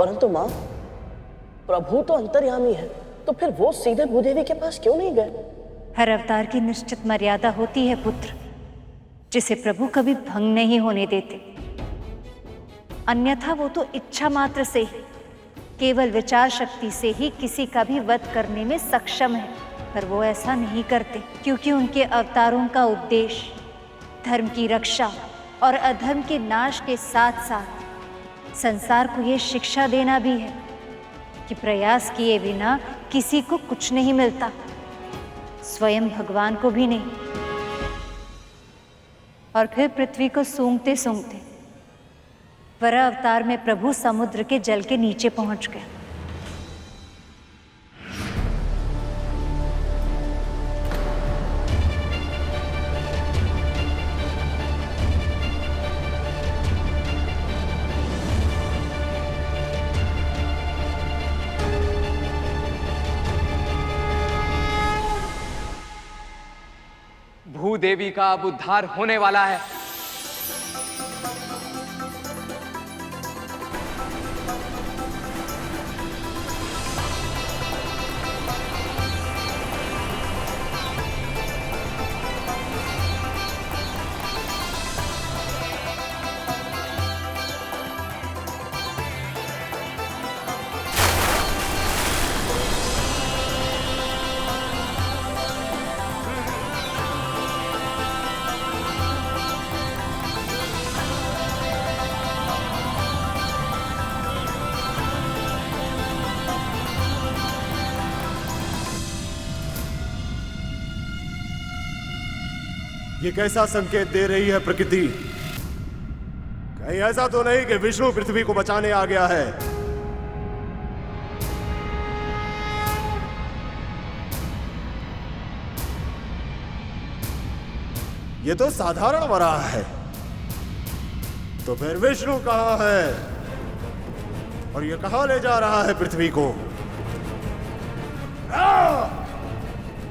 परंतु माँ, प्रभु तो अंतर्यामी है, तो फिर वो सीधे भूदेवी के पास क्यों नहीं गए? हर अवतार की निश्चित मर्यादा होती है पुत्र, जिसे प्रभु कभी भंग नहीं होने देते। अन्यथा वो तो इच्छा मात्र से ही, केवल विचार शक्ति से ही किसी का भी वध करने में सक्षम है। पर वो ऐसा नहीं करते, क्योंकि उनके अवतारों का उद्देश्य धर्म की रक्षा और अधर्म के नाश के साथ साथ संसार को ये शिक्षा देना भी है कि प्रयास किए बिना किसी को कुछ नहीं मिलता, स्वयं भगवान को भी नहीं। और फिर पृथ्वी को सूंघते सूंघते वरा अवतार में प्रभु समुद्र के जल के नीचे पहुंच गए। भूदेवी का अब उद्धार होने वाला है। ये कैसा संकेत दे रही है प्रकृति? कहीं ऐसा तो नहीं कि विष्णु पृथ्वी को बचाने आ गया है? ये तो साधारण वराह है, तो फिर विष्णु कहां है और ये कहां ले जा रहा है पृथ्वी को?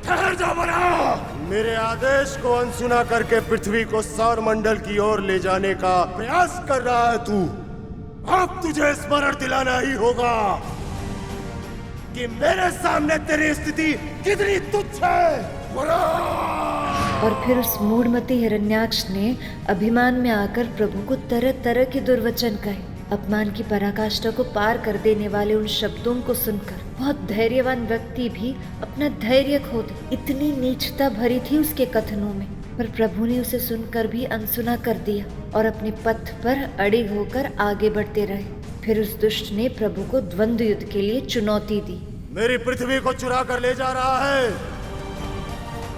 ठहर जा वराह! मेरे आदेश को अनसुना करके पृथ्वी को सौर मंडल की ओर ले जाने का प्रयास कर रहा है तू। अब तुझे स्मरण दिलाना ही होगा कि मेरे सामने तेरी स्थिति कितनी तुच्छ है। और फिर उस मूढ़मती हिरण्याक्ष ने अभिमान में आकर प्रभु को तरह तरह के दुर्वचन कहे। अपमान की पराकाष्ठा को पार कर देने वाले उन शब्दों को सुनकर बहुत धैर्यवान व्यक्ति भी अपना धैर्य खो दे, इतनी नीचता भरी थी उसके कथनों में। पर प्रभु ने उसे सुनकर भी अनसुना कर दिया और अपने पथ पर अड़िग होकर आगे बढ़ते रहे। फिर उस दुष्ट ने प्रभु को द्वंद्व युद्ध के लिए चुनौती दी। मेरी पृथ्वी को चुरा कर ले जा रहा है,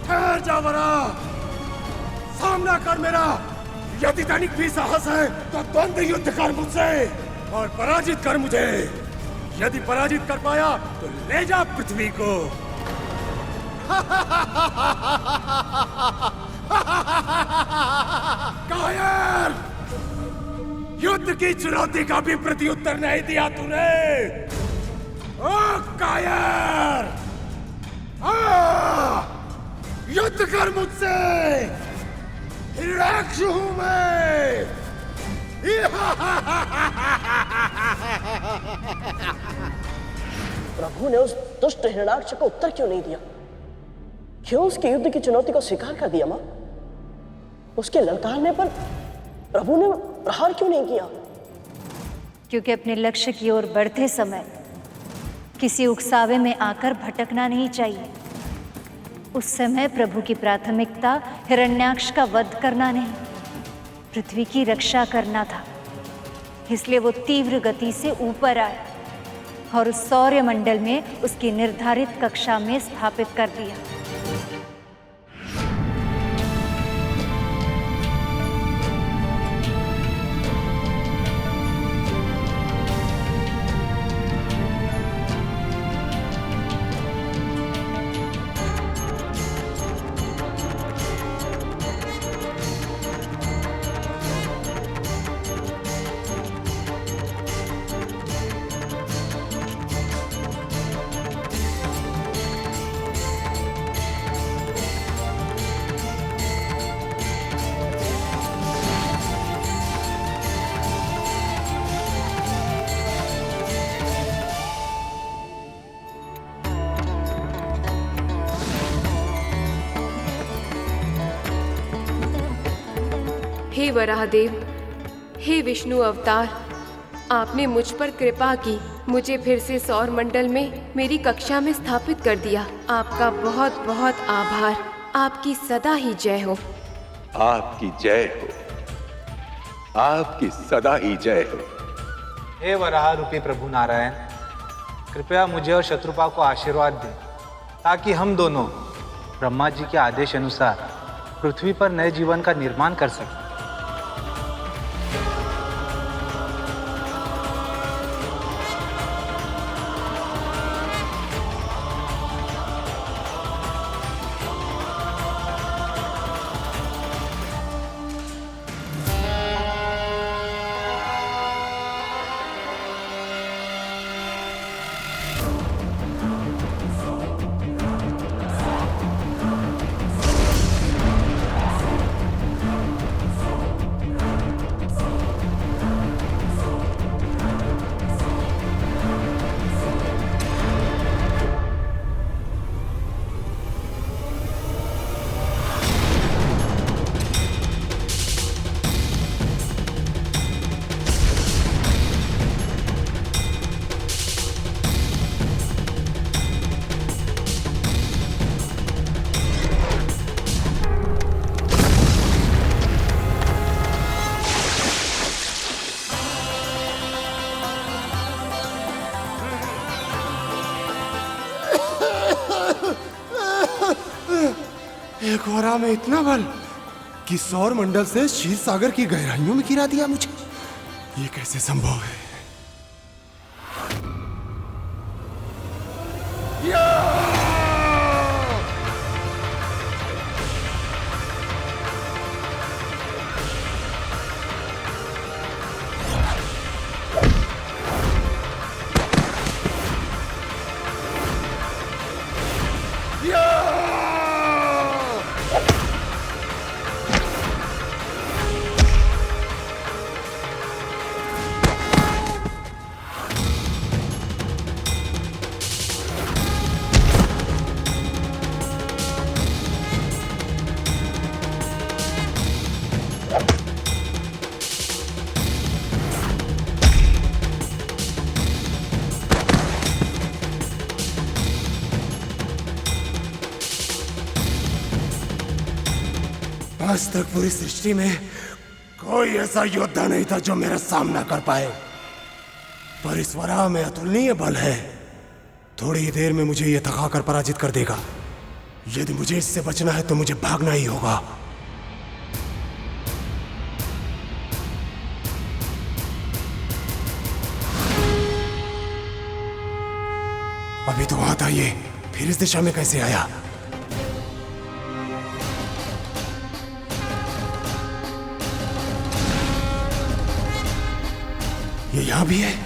ठहर जा वराह, सामना कर मेरा। यदि तनिक भी साहस है तो द्वंद्व युद्ध कर मुझसे और पराजित कर मुझे। यदि पराजित कर पाया तो ले जा पृथ्वी को। कायर, युद्ध की चुनौती का भी प्रत्युत्तर नहीं दिया तूने। ओ कायर, युद्ध कर मुझसे, हिरण्याक्ष हूं मैं। प्रभु ने उस दुष्ट हिरण्याक्ष को उत्तर क्यों नहीं दिया? क्यों उसके युद्ध की चुनौती को स्वीकार कर दिया? मां, उसके ललकारने पर प्रभु ने प्रहार क्यों नहीं किया? क्योंकि अपने लक्ष्य की ओर बढ़ते समय किसी उकसावे में आकर भटकना नहीं चाहिए। उस समय प्रभु की प्राथमिकता हिरण्याक्ष का वध करना नहीं, पृथ्वी की रक्षा करना था। इसलिए वो तीव्र गति से ऊपर आया और उस सौर्य मंडल में उसकी निर्धारित कक्षा में स्थापित कर दिया। हे वराहदेव, हे विष्णु अवतार, आपने मुझ पर कृपा की, मुझे फिर से सौर मंडल में मेरी कक्षा में स्थापित कर दिया। आपका बहुत बहुत आभार। आपकी सदा ही जय हो। आपकी जय हो, आपकी सदा ही जय हो। हे वराह रूपी प्रभु नारायण, कृपया मुझे और शत्रुपा को आशीर्वाद दें ताकि हम दोनों ब्रह्मा जी के आदेश अनुसार पृथ्वी पर नए जीवन का निर्माण कर सकें। एक वरा में इतना बल कि सौर मंडल से क्षीर सागर की गहराइयों में गिरा दिया मुझे। ये कैसे संभव है? आज तक पूरी सृष्टि में कोई ऐसा योद्धा नहीं था जो मेरा सामना कर पाए, पर इस वराह में अतुलनीय बल है। थोड़ी ही देर में मुझे यह थकाकर पराजित कर देगा। यदि मुझे इससे बचना है तो मुझे भागना ही होगा। अभी तो वहां था ये, फिर इस दिशा में कैसे आया? ये यहां भी है।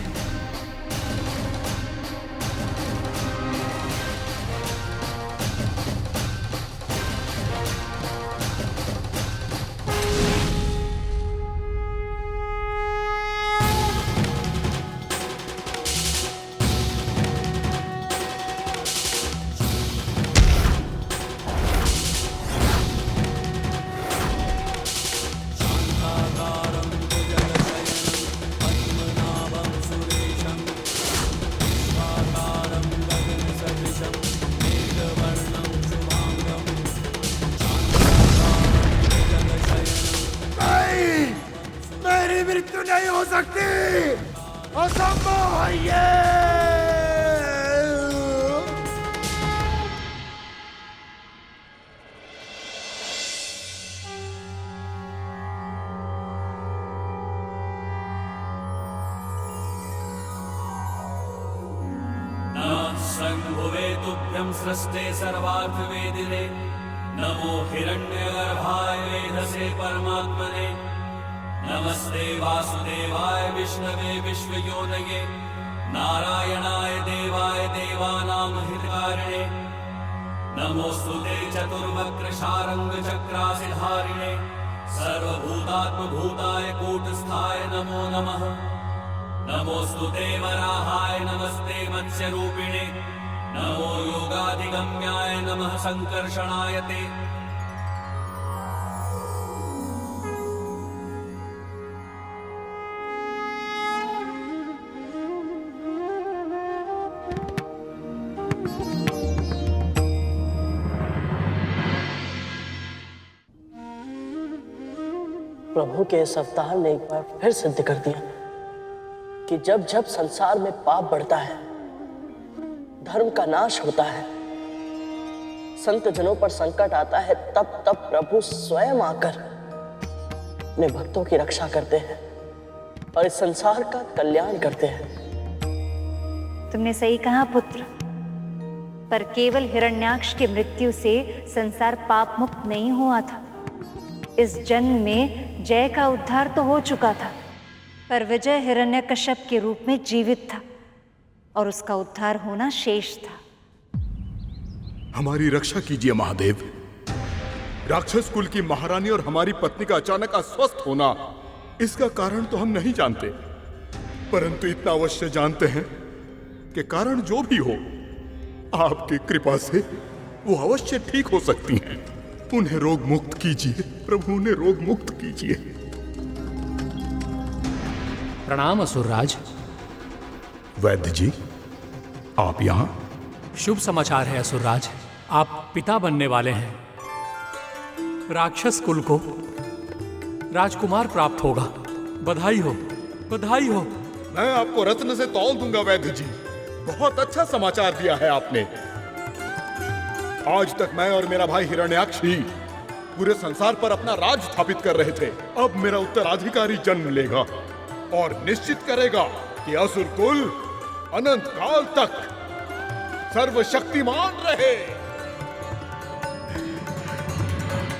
मृत्यु नहीं हो सकती, असंभव है ये। संभुवे तुभ्यं सृष्टे सर्वार्थवेदिने, नमो हिरण्यगर्भाय वेधसे परमात्मने, नमस्ते वासुदेवाय विष्णवे विश्वयोनये, नारायणाय देवाय देवानां हितकारिणे, नमोस्तुते चतुर्वक्र शारंग चक्रासिधारिणे, सर्वभूतात्मभूताय कूटस्थाय नमो नमः। नमोस्तुते वराहाय नमस्ते मत्स्यरूपिणे, नमो योगाधिगम्याय नमः संकर्षणाय ते। प्रभु के इस अवतार ने एक बार फिर सिद्ध कर दिया कि जब जब संसार में पाप बढ़ता है, धर्म का नाश होता है, संत जनों पर संकट आता है, तब तब प्रभु स्वयं आकर अपने भक्तों की रक्षा करते हैं और इस संसार का कल्याण करते हैं। तुमने सही कहा पुत्र, पर केवल हिरण्याक्ष की मृत्यु से संसार पाप मुक्त नहीं हुआ था। इस जन्म में जय का उद्धार तो हो चुका था, पर विजय हिरण्यकश्यप के रूप में जीवित था और उसका उद्धार होना शेष था। हमारी रक्षा कीजिए महादेव। राक्षस कुल की महारानी और हमारी पत्नी का अचानक अस्वस्थ होना, इसका कारण तो हम नहीं जानते, परंतु इतना अवश्य जानते हैं कि कारण जो भी हो, आपकी कृपा से वो अवश्य ठीक हो सकती हैं। उन्हें रोग मुक्त कीजिए प्रभु, उन्हें रोग मुक्त कीजिए। प्रणाम असुरराज। वैद्य जी, आप यहाँ? शुभ समाचार है असुरराज, आप पिता बनने वाले हैं। राक्षस कुल को राजकुमार प्राप्त होगा। बधाई हो, बधाई हो। मैं आपको रत्न से तौल दूंगा वैद्य जी। बहुत अच्छा समाचार दिया है आपने। आज तक मैं और मेरा भाई हिरण्याक्ष ही पूरे संसार पर अपना राज स्थापित कर रहे थे। अब मेरा उत्तराधिकारी जन्म लेगा और निश्चित करेगा कि असुर कुल अनंत काल तक सर्वशक्तिमान रहे।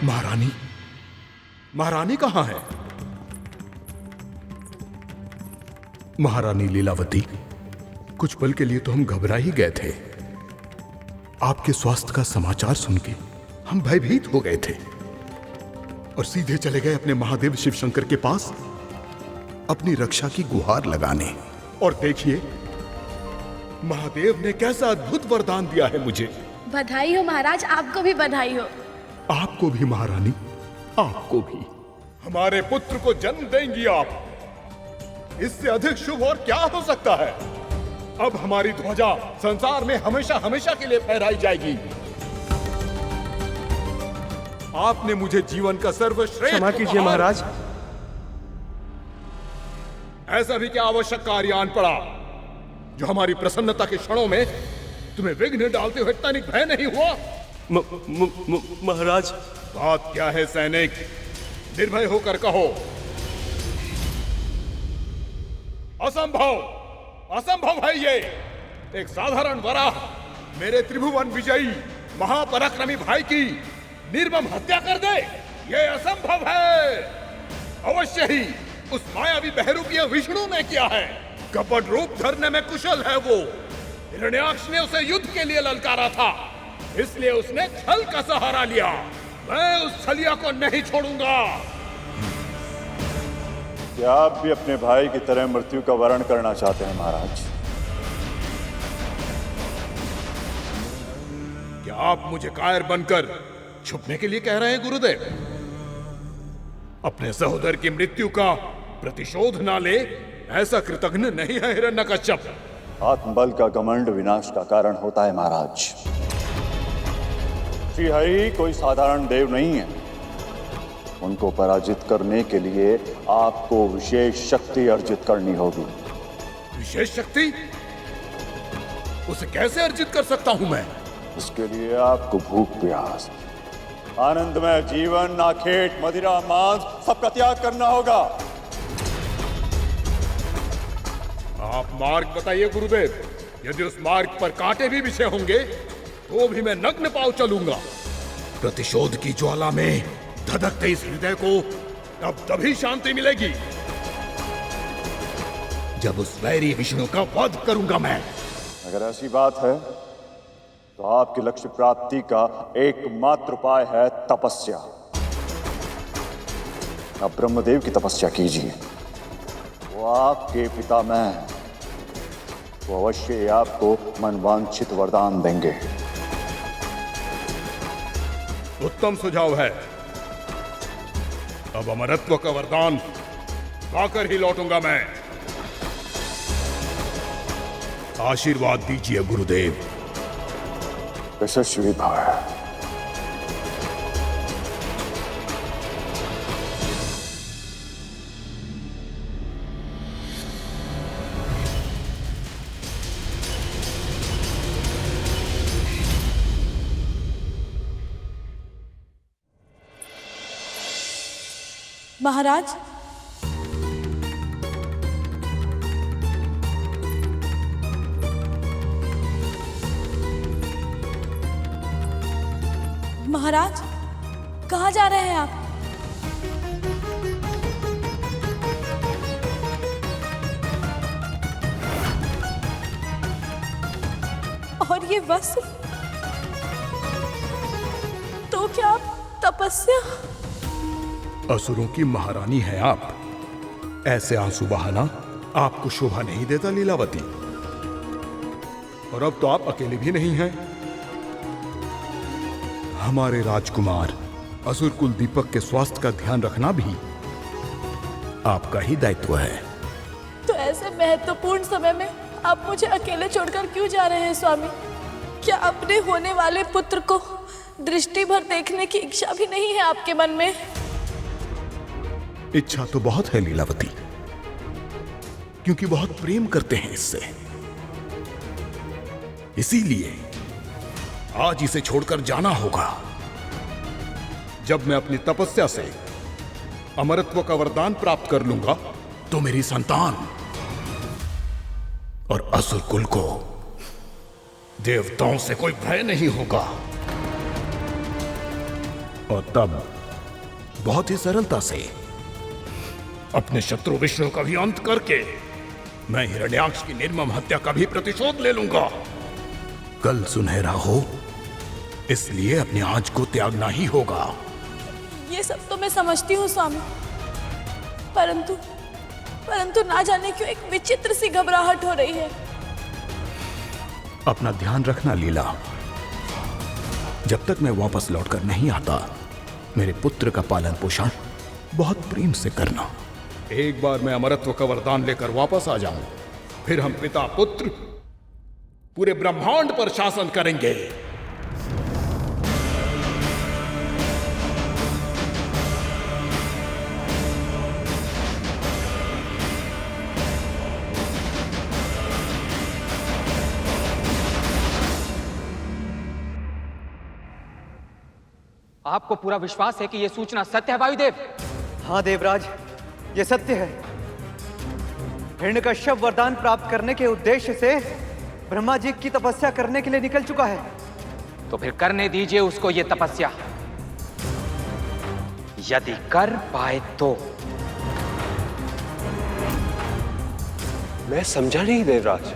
महारानी, महारानी कहां है? महारानी लीलावती, कुछ पल के लिए तो हम घबरा ही गए थे। आपके स्वास्थ्य का समाचार सुन के हम भयभीत हो गए थे और सीधे चले गए अपने महादेव शिव शंकर के पास अपनी रक्षा की गुहार लगाने। और देखिए, महादेव ने कैसा अद्भुत वरदान दिया है मुझे। बधाई हो महाराज, आपको भी बधाई हो। आपको भी महारानी, आपको भी। हमारे पुत्र को जन्म देंगी आप। इससे अधिक शुभ और क्या हो सकता है? अब हमारी ध्वजा संसार में हमेशा हमेशा के लिए फहराई जाएगी। आपने मुझे जीवन का सर्वश्रेष्ठ क्षमा कीजिए महाराज। ऐसा भी क्या आवश्यक कार्य आन पड़ा जो हमारी प्रसन्नता के क्षणों में तुम्हें विघ्न डालते हुए तनिक भय नहीं हुआ? महाराज। बात क्या है सैनिक? निर्भय होकर कहो। असंभव, असंभव है ये। एक साधारण वराह मेरे त्रिभुवन विजयी महापराक्रमी भाई की निर्मम हत्या कर दे, ये असंभव है। अवश्य ही उस मायावी बहरूपीय विष्णु ने किया है। कपट रूप धरने में कुशल है वो। हिरण्याक्ष ने उसे युद्ध के लिए ललकारा था, इसलिए उसने छल का सहारा लिया। मैं उस छलिया को नहीं छोड़ूंगा। क्या आप भी अपने भाई की तरह मृत्यु का वरण करना चाहते हैं महाराज? क्या आप मुझे कायर बनकर छुपने के लिए कह रहे हैं गुरुदेव? अपने सहोदर की मृत्यु का प्रतिशोध ना ले, ऐसा कृतघ्न नहीं है हिरण्यकश्यप। आत्मबल का घमंड विनाश का कारण होता है महाराज। श्री हरि कोई साधारण देव नहीं है। उनको पराजित करने के लिए आपको विशेष शक्ति अर्जित करनी होगी। विशेष शक्ति? उसे कैसे अर्जित कर सकता हूं मैं? इसके लिए आपको भूख प्यास, आनंदमय जीवन, नाखेट, मदिरा, मांस सबका त्याग करना होगा। आप मार्ग बताइए गुरुदेव। यदि उस मार्ग पर कांटे भी बिछे होंगे तो भी मैं नग्न पांव चलूंगा। प्रतिशोध की ज्वाला में धधकते इस हृदय को तब तभी शांति मिलेगी जब उस वैरी विष्णु का वध करूंगा मैं। अगर ऐसी बात है तो आपके लक्ष्य प्राप्ति का एकमात्र उपाय है तपस्या। आप ब्रह्मदेव की तपस्या कीजिए। वो आपके पिता मैं, वो अवश्य आपको मनवांछित वरदान देंगे। उत्तम सुझाव है। अब अमरत्व का वरदान पाकर ही लौटूंगा मैं। आशीर्वाद दीजिए गुरुदेव। यशस्वी भव। महाराज, महाराज, कहाँ जा रहे हैं आप? और ये वस्त्र, तो क्या आप तपस्या? असुरों की महारानी हैं आप। ऐसे आंसू बहाना आपको शोभा नहीं देता लीलावती। और अब तो आप अकेले भी नहीं हैं। हमारे राजकुमार असुर कुल दीपक के स्वास्थ्य का ध्यान रखना भी आपका ही दायित्व है। तो ऐसे महत्वपूर्ण समय में आप मुझे अकेले छोड़कर क्यों जा रहे हैं स्वामी? क्या अपने होने वाले पुत्र को दृष्टि भर देखने की इच्छा भी नहीं है आपके मन में? इच्छा तो बहुत है लीलावती, क्योंकि बहुत प्रेम करते हैं इससे। इसीलिए आज इसे छोड़कर जाना होगा। जब मैं अपनी तपस्या से अमरत्व का वरदान प्राप्त कर लूंगा तो मेरी संतान और असुर कुल को देवताओं से कोई भय नहीं होगा। और तब बहुत ही सरलता से अपने शत्रु विष्णु का भी अंत करके मैं हिरण्याक्ष की निर्मम हत्या का भी प्रतिशोध ले लूंगा। कल सुनहरा हो, इसलिए अपने आज को त्यागना ही होगा। ये सब तो मैं समझती हूँ स्वामी, परंतु ना जाने क्यों एक विचित्र सी घबराहट हो रही है। अपना ध्यान रखना लीला। जब तक मैं वापस लौटकर नहीं आता, मेरे पुत्र का पालन पोषण बहुत प्रेम से करना। एक बार मैं अमरत्व का वरदान लेकर वापस आ जाऊं, फिर हम पिता पुत्र पूरे ब्रह्मांड पर शासन करेंगे। आपको पूरा विश्वास है कि यह सूचना सत्य है वायुदेव? हाँ देवराज, यह सत्य है। हिरण्यकश्यप वरदान प्राप्त करने के उद्देश्य से ब्रह्मा जी की तपस्या करने के लिए निकल चुका है। तो फिर करने दीजिए उसको यह तपस्या, यदि कर पाए तो। मैं समझा नहीं देवराज।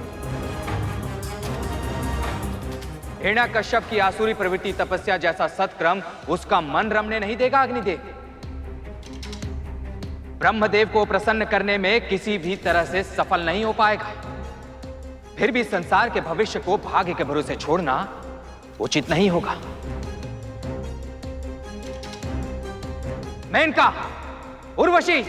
हिरण्यकश्यप की आसुरी प्रवृत्ति तपस्या जैसा सत्क्रम उसका मन रमने नहीं देगा अग्निदेव। ब्रह्मदेव को प्रसन्न करने में किसी भी तरह से सफल नहीं हो पाएगा। फिर भी संसार के भविष्य को भाग्य के भरोसे छोड़ना उचित नहीं होगा। मेनका, उर्वशी,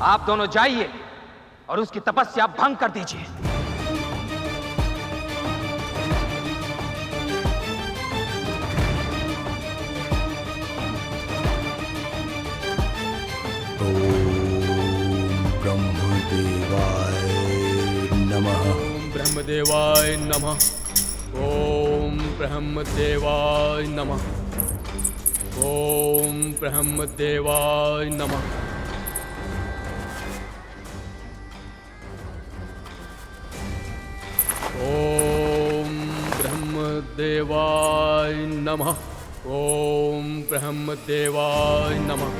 आप दोनों जाइए और उसकी तपस्या भंग कर दीजिए। ब्रह्मदेवाय नमः। ओम ब्रह्मदेवाय नमः। ओम ब्रह्मदेवाय नमः। ओम ब्रह्मदेवाय नमः। ओम ब्रह्मदेवाय नमः।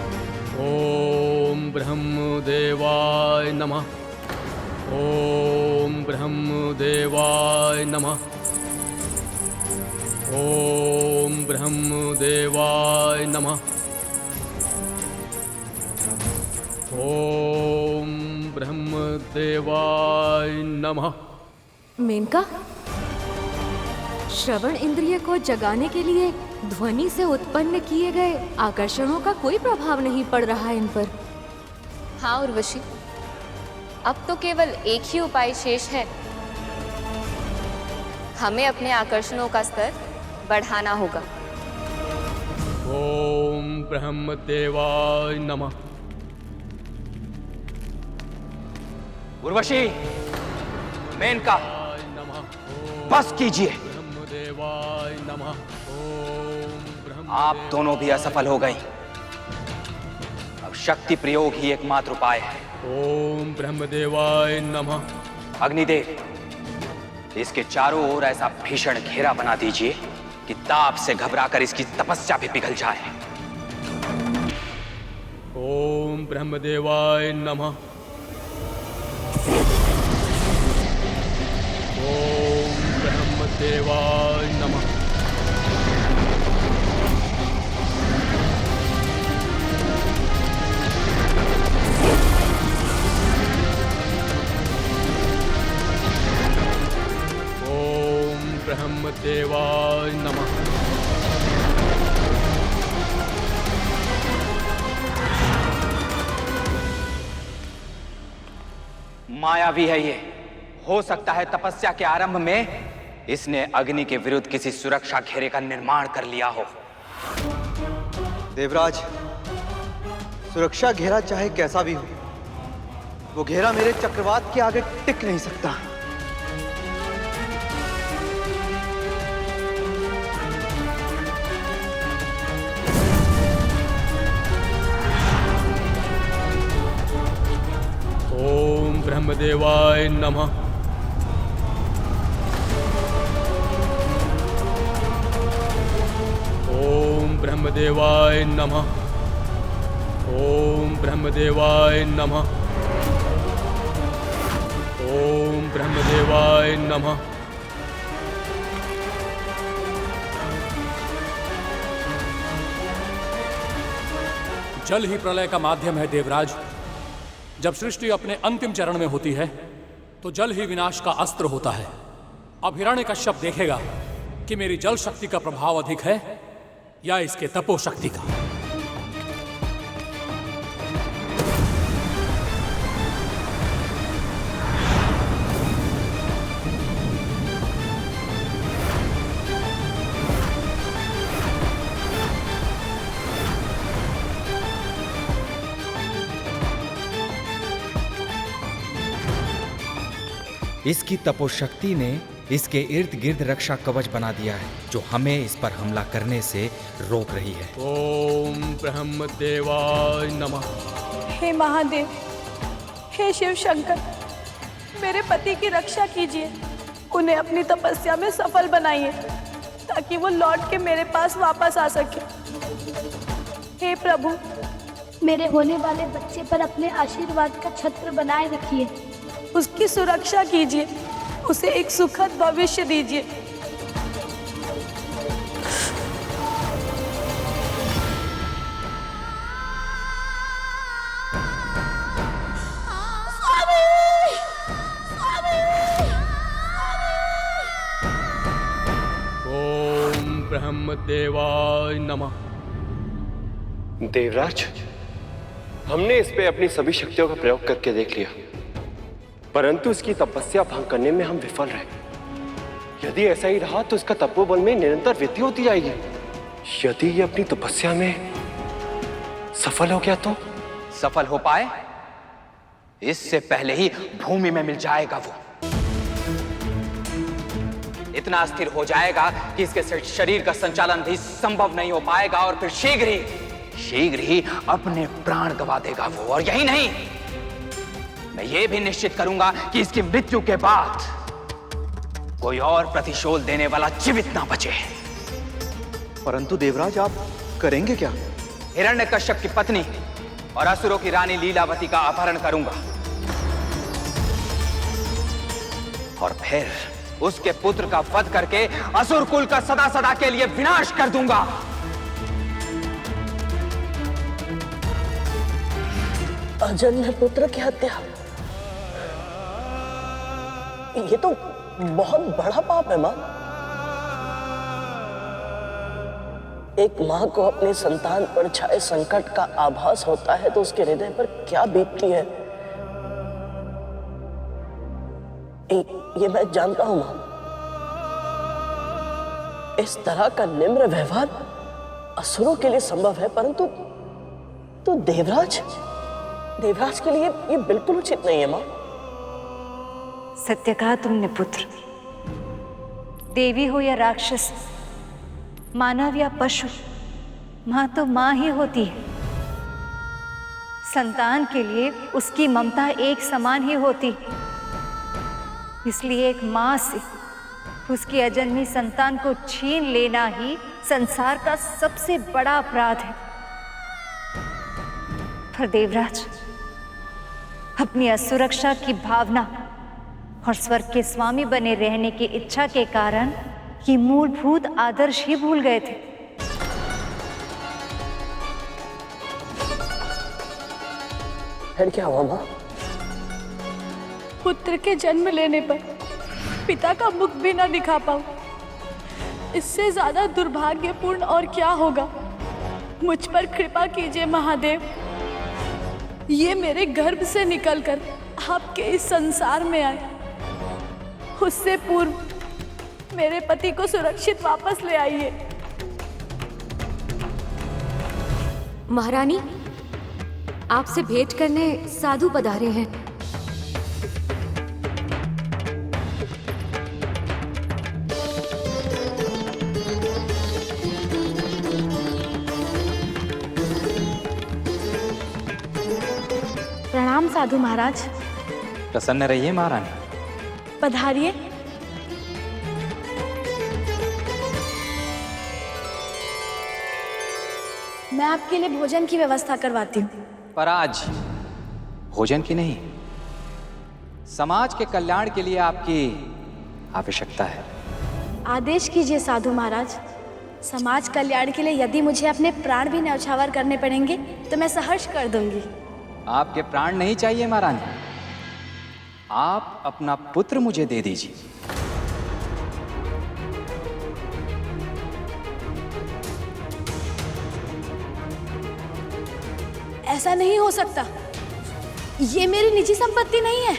ओम ब्रह्मदेवाय नमः। ओम ब्रह्मदेवाय नमः। ओम ब्रह्मदेवाय नमः। ओम ब्रह्मदेवाय नमः। मेनका, श्रवण इंद्रिय को जगाने के लिए ध्वनि से उत्पन्न किए गए आकर्षणों का कोई प्रभाव नहीं पड़ रहा है इन पर। हाँ उर्वशी, अब तो केवल एक ही उपाय शेष है। हमें अपने आकर्षणों का स्तर बढ़ाना होगा। ओम ब्रह्मदेवाय नमः। उर्वशी, मेनका, बस कीजिए। ब्रह्मदेवाय नमः। आप दोनों भी असफल हो गई। अब शक्ति प्रयोग ही एकमात्र उपाय है। ओम ब्रह्मदेवाय नमः। अग्निदेव, इसके चारों ओर ऐसा भीषण घेरा बना दीजिए कि ताप से घबराकर इसकी तपस्या भी पिघल जाए। ओम ब्रह्मदेवाय नमः। ओम ब्रह्मदेवाय नमः। ओम ब्रह्मदेवाय नमः। मायावी है ये। हो सकता है तपस्या के आरंभ में इसने अग्नि के विरुद्ध किसी सुरक्षा घेरे का निर्माण कर लिया हो। देवराज, सुरक्षा घेरा चाहे कैसा भी हो, वो घेरा मेरे चक्रवात के आगे टिक नहीं सकता। ओम ब्रह्मदेवाय नमः। ओम ब्रह्मदेवाय नमः। ओम ब्रह्मदेवाय नमः। ओम ब्रह्मदेवाय नमः। जल ही प्रलय का माध्यम है देवराज। जब सृष्टि अपने अंतिम चरण में होती है तो जल ही विनाश का अस्त्र होता है। अब हिरण्यकश्यप देखेगा कि मेरी जल शक्ति का प्रभाव अधिक है या इसके तपो शक्ति का। इसकी तपोशक्ति ने इसके इर्द गिर्द रक्षा कवच बना दिया है जो हमें इस पर हमला करने से रोक रही है। ओम ब्रह्मदेवाय नमः। हे महादेव, हे शिव शंकर, मेरे पति की रक्षा कीजिए। उन्हें अपनी तपस्या में सफल बनाइए ताकि वो लौट के मेरे पास वापस आ सके। हे प्रभु, मेरे होने वाले बच्चे पर अपने आशीर्वाद का छत्र बनाए रखिए। उसकी सुरक्षा कीजिए, उसे एक सुखद भविष्य दीजिए। ओम ब्रह्मदेवाय नमः। देवराज, हमने इस पे अपनी सभी शक्तियों का प्रयोग करके देख लिया, परंतु इसकी तपस्या भंग करने में हम विफल रहे। यदि ऐसा ही रहा तो इसका तपोबल में निरंतर वृद्धि होती जाएगी। यदि ये अपनी तपस्या में सफल हो गया तो? सफल हो पाए इससे पहले ही भूमि में मिल जाएगा वो। इतना स्थिर हो जाएगा कि इसके शरीर का संचालन भी संभव नहीं हो पाएगा और फिर शीघ्र ही अपने प्राण गंवा देगा वो। और यही नहीं, मैं ये भी निश्चित करूंगा कि इसकी मृत्यु के बाद कोई और प्रतिशोध देने वाला जीवित ना बचे। परंतु देवराज, आप करेंगे क्या? हिरण्यकश्यप की पत्नी और असुरों की रानी लीलावती का अपहरण करूंगा और फिर उसके पुत्र का वध करके असुर कुल का सदा सदा के लिए विनाश कर दूंगा। अजन्य पुत्र की हत्या, ये तो बहुत बड़ा पाप है मां। एक मां को अपने संतान पर छाए संकट का आभास होता है तो उसके हृदय पर क्या बीतती है। ये मैं जानता हूं मां। इस तरह का निम्र व्यवहार असुरों के लिए संभव है, परंतु तो देवराज के लिए ये बिल्कुल उचित नहीं है मां। सत्य कहा तुमने पुत्र। देवी हो या राक्षस, मानव या पशु, मां तो मां ही होती है। संतान के लिए उसकी ममता एक समान ही होती है। इसलिए एक मां से उसकी अजन्मी संतान को छीन लेना ही संसार का सबसे बड़ा अपराध है। पर देवराज अपनी असुरक्षा की भावना और स्वर्ग के स्वामी बने रहने की इच्छा के कारण ये मूलभूत आदर्श ही भूल गए थे। फिर क्या हुआ मां? पुत्र के जन्म लेने पर पिता का मुख भी ना दिखा पाऊं, इससे ज्यादा दुर्भाग्यपूर्ण और क्या होगा। मुझ पर कृपा कीजिए महादेव। ये मेरे गर्भ से निकलकर आपके इस संसार में आए, उससे पूर्व मेरे पति को सुरक्षित वापस ले आइए। महारानी, आपसे भेंट करने साधु पधारे हैं। प्रणाम साधु महाराज। प्रसन्न रहिए महारानी। पधारिए। मैं आपके लिए भोजन की व्यवस्था करवाती हूँ। पर आज भोजन की नहीं, समाज के कल्याण के लिए आपकी आवश्यकता है। आदेश कीजिए साधु महाराज। समाज कल्याण के लिए यदि मुझे अपने प्राण भी न्यौछावर करने पड़ेंगे तो मैं सहर्ष कर दूंगी। आपके प्राण नहीं चाहिए महारानी, आप अपना पुत्र मुझे दे दीजिए। ऐसा नहीं हो सकता। ये मेरी निजी संपत्ति नहीं है।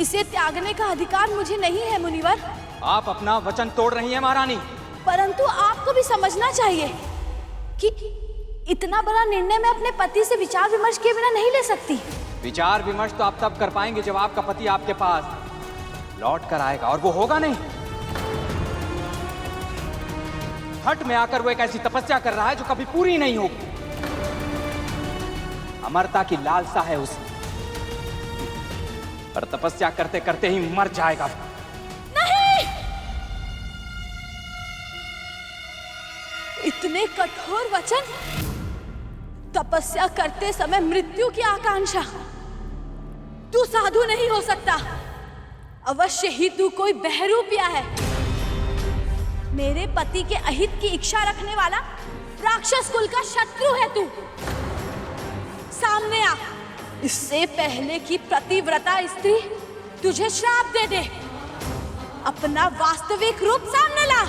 इसे त्यागने का अधिकार मुझे नहीं है मुनिवर। आप अपना वचन तोड़ रही हैं महारानी। परंतु आपको भी समझना चाहिए कि इतना बड़ा निर्णय मैं अपने पति से विचार विमर्श किए बिना नहीं ले सकती। विचार विमर्श तो आप तब कर पाएंगे जब आपका पति आपके पास लौट कर आएगा, और वो होगा नहीं। हट में आकर वो एक ऐसी तपस्या कर रहा है जो कभी पूरी नहीं होगी। अमरता की लालसा है उसे, और तपस्या करते करते ही मर जाएगा। नहीं! इतने कठोर वचन, तपस्या करते समय मृत्यु की आकांक्षा। तू साधु नहीं हो सकता। अवश्य ही तू कोई बहरूपिया है। मेरे पति के अहित की इच्छा रखने वाला राक्षस कुल का शत्रु है तू। सामने आ, इससे पहले कि प्रतिव्रता स्त्री तुझे श्राप दे दे। अपना वास्तविक रूप सामने ला।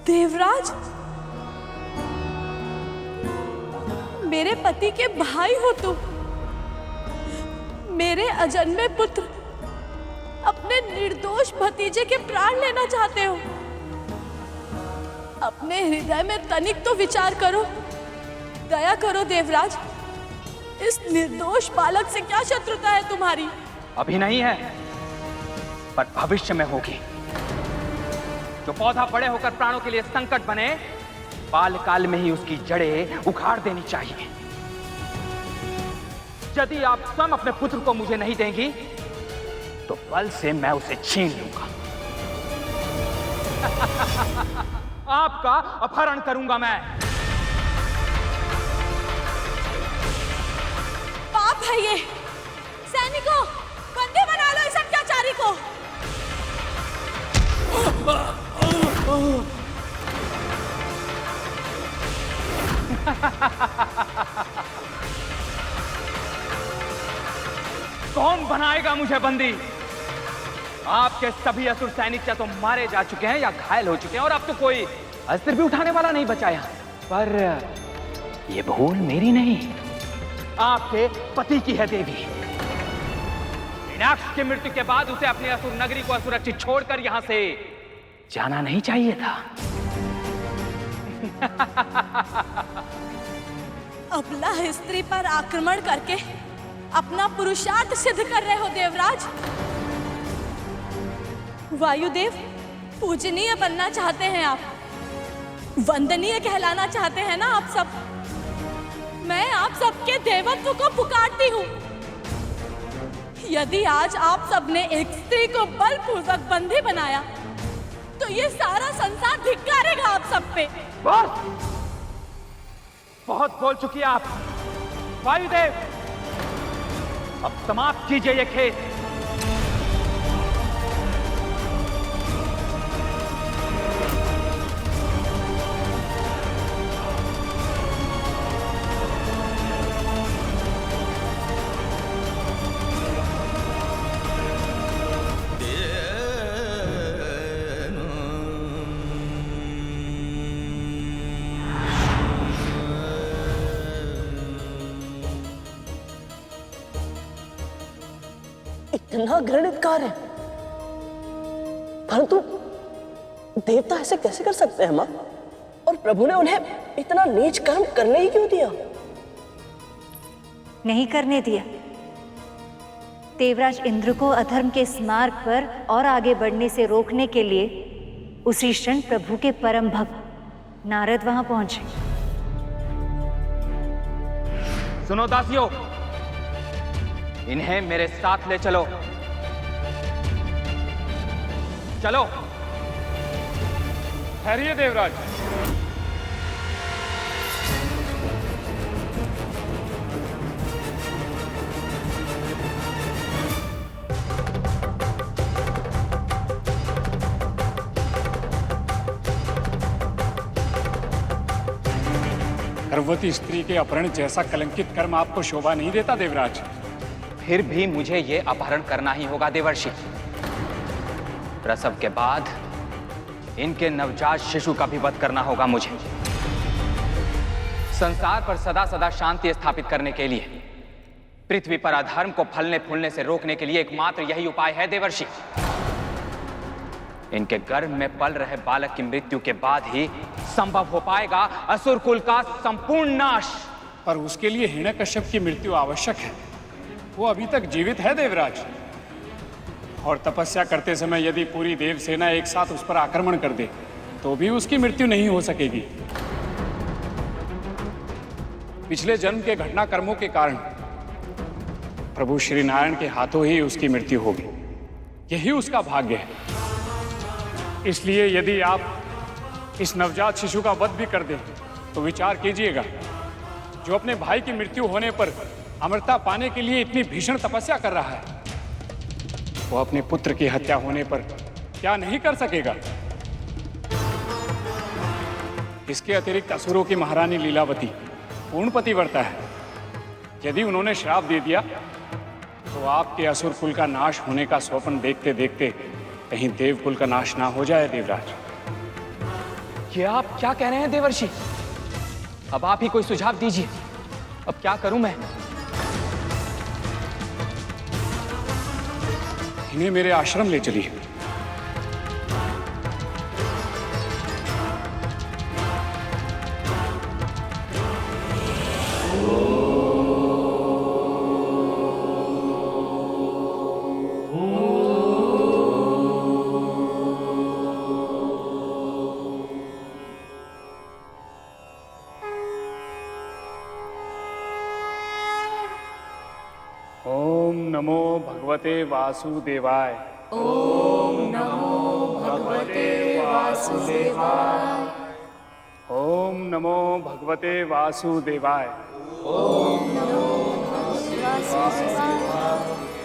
देवराज, मेरे पति के भाई हो तुम। मेरे अजन्मे पुत्र, अपने निर्दोष भतीजे के प्राण लेना चाहते हो। अपने हृदय में तनिक तो विचार करो, दया करो देवराज। इस निर्दोष बालक से क्या शत्रुता है तुम्हारी? अभी नहीं है, पर भविष्य में होगी। जो पौधा बड़े होकर प्राणों के लिए संकट बने, बालकाल में ही उसकी जड़ें उखाड़ देनी चाहिए। यदि आप स्वयं अपने पुत्र को मुझे नहीं देंगी तो बल से मैं उसे छीन लूंगा। आपका अपहरण करूंगा मैं। पाप है ये। सैनिकों, बंदी बना लो इस अत्याचारी को। कौन बनाएगा मुझे बंदी? आपके सभी असुर सैनिक या तो मारे जा चुके हैं या घायल हो चुके हैं, और अब तो कोई अस्त्र भी उठाने वाला नहीं बचा यहाँ। पर ये भूल मेरी नहीं, आपके पति की है देवी। मीनाक्ष की मृत्यु के बाद उसे अपनी असुर नगरी को असुरक्षित छोड़कर यहां से जाना नहीं चाहिए था। अबला स्त्री पर आक्रमण करके अपना पुरुषार्थ सिद्ध कर रहे हो देवराज। वायुदेव, पूजनीय बनना चाहते हैं आप, वंदनीय कहलाना चाहते हैं ना आप सब। मैं आप सबके देवत्व को पुकारती हूँ। यदि आज आप सबने एक स्त्री को बलपूर्वक बंदी बनाया तो ये सारा संसार धिक्कारेगा आप सब पे। बस, बहुत बोल चुकी आप। वायुदेव, अब समाप्त कीजिए ये खेल। इतना घृणित कार्य, परंतु देवता ऐसे कैसे कर सकते हैं मां? और प्रभु ने उन्हें इतना नीच कर्म करने ही क्यों दिया? नहीं करने दिया। देवराज इंद्र को अधर्म के इस मार्ग पर और आगे बढ़ने से रोकने के लिए उसी क्षण प्रभु के परम भक्त नारद वहां पहुंचे। सुनो दासियों, इन्हें मेरे साथ ले चलो। चलो। ठहरिए देवराज। गर्भवती स्त्री के अपहरण जैसा कलंकित कर्म आपको शोभा नहीं देता देवराज। फिर भी मुझे यह अपहरण करना ही होगा देवर्षि। प्रसव के बाद इनके नवजात शिशु का भी वध करना होगा मुझे। संसार पर सदा सदा शांति स्थापित करने के लिए, पृथ्वी पर अधर्म को फलने फूलने से रोकने के लिए एकमात्र यही उपाय है देवर्षि। इनके गर्भ में पल रहे बालक की मृत्यु के बाद ही संभव हो पाएगा असुर कुल का संपूर्ण नाश। पर उसके लिए हिरण्यकश्यप की मृत्यु आवश्यक है। वो अभी तक जीवित है देवराज, और तपस्या करते समय यदि पूरी देव सेना एक साथ उस पर आक्रमण कर दे तो भी उसकी मृत्यु नहीं हो सकेगी। पिछले जन्म के घटनाक्रमों के कारण प्रभु श्री नारायण के हाथों ही उसकी मृत्यु होगी। यही उसका भाग्य है। इसलिए यदि आप इस नवजात शिशु का वध भी कर दें तो विचार कीजिएगा, जो अपने भाई की मृत्यु होने पर अमरता पाने के लिए इतनी भीषण तपस्या कर रहा है, वो अपने पुत्र की हत्या होने पर क्या नहीं कर सकेगा? इसके अतिरिक्त असुरों की महारानी लीलावती पूर्ण पतिव्रता है। यदि उन्होंने श्राप दे दिया तो आपके असुर कुल का नाश होने का स्वप्न देखते देखते कहीं देव कुल का नाश ना हो जाए देवराज। ये आप क्या कह रहे हैं देवर्षि? अब आप ही कोई सुझाव दीजिए। अब क्या करूं मैं? इन्हें मेरे आश्रम ले चलिए। ओम नमो भगवते वासुदेवाय। ओम नमो भगवते वासुदेवाय। ओम नमो भगवते वासुदेवाय। ओम नमो भगवते वासुदेवाय।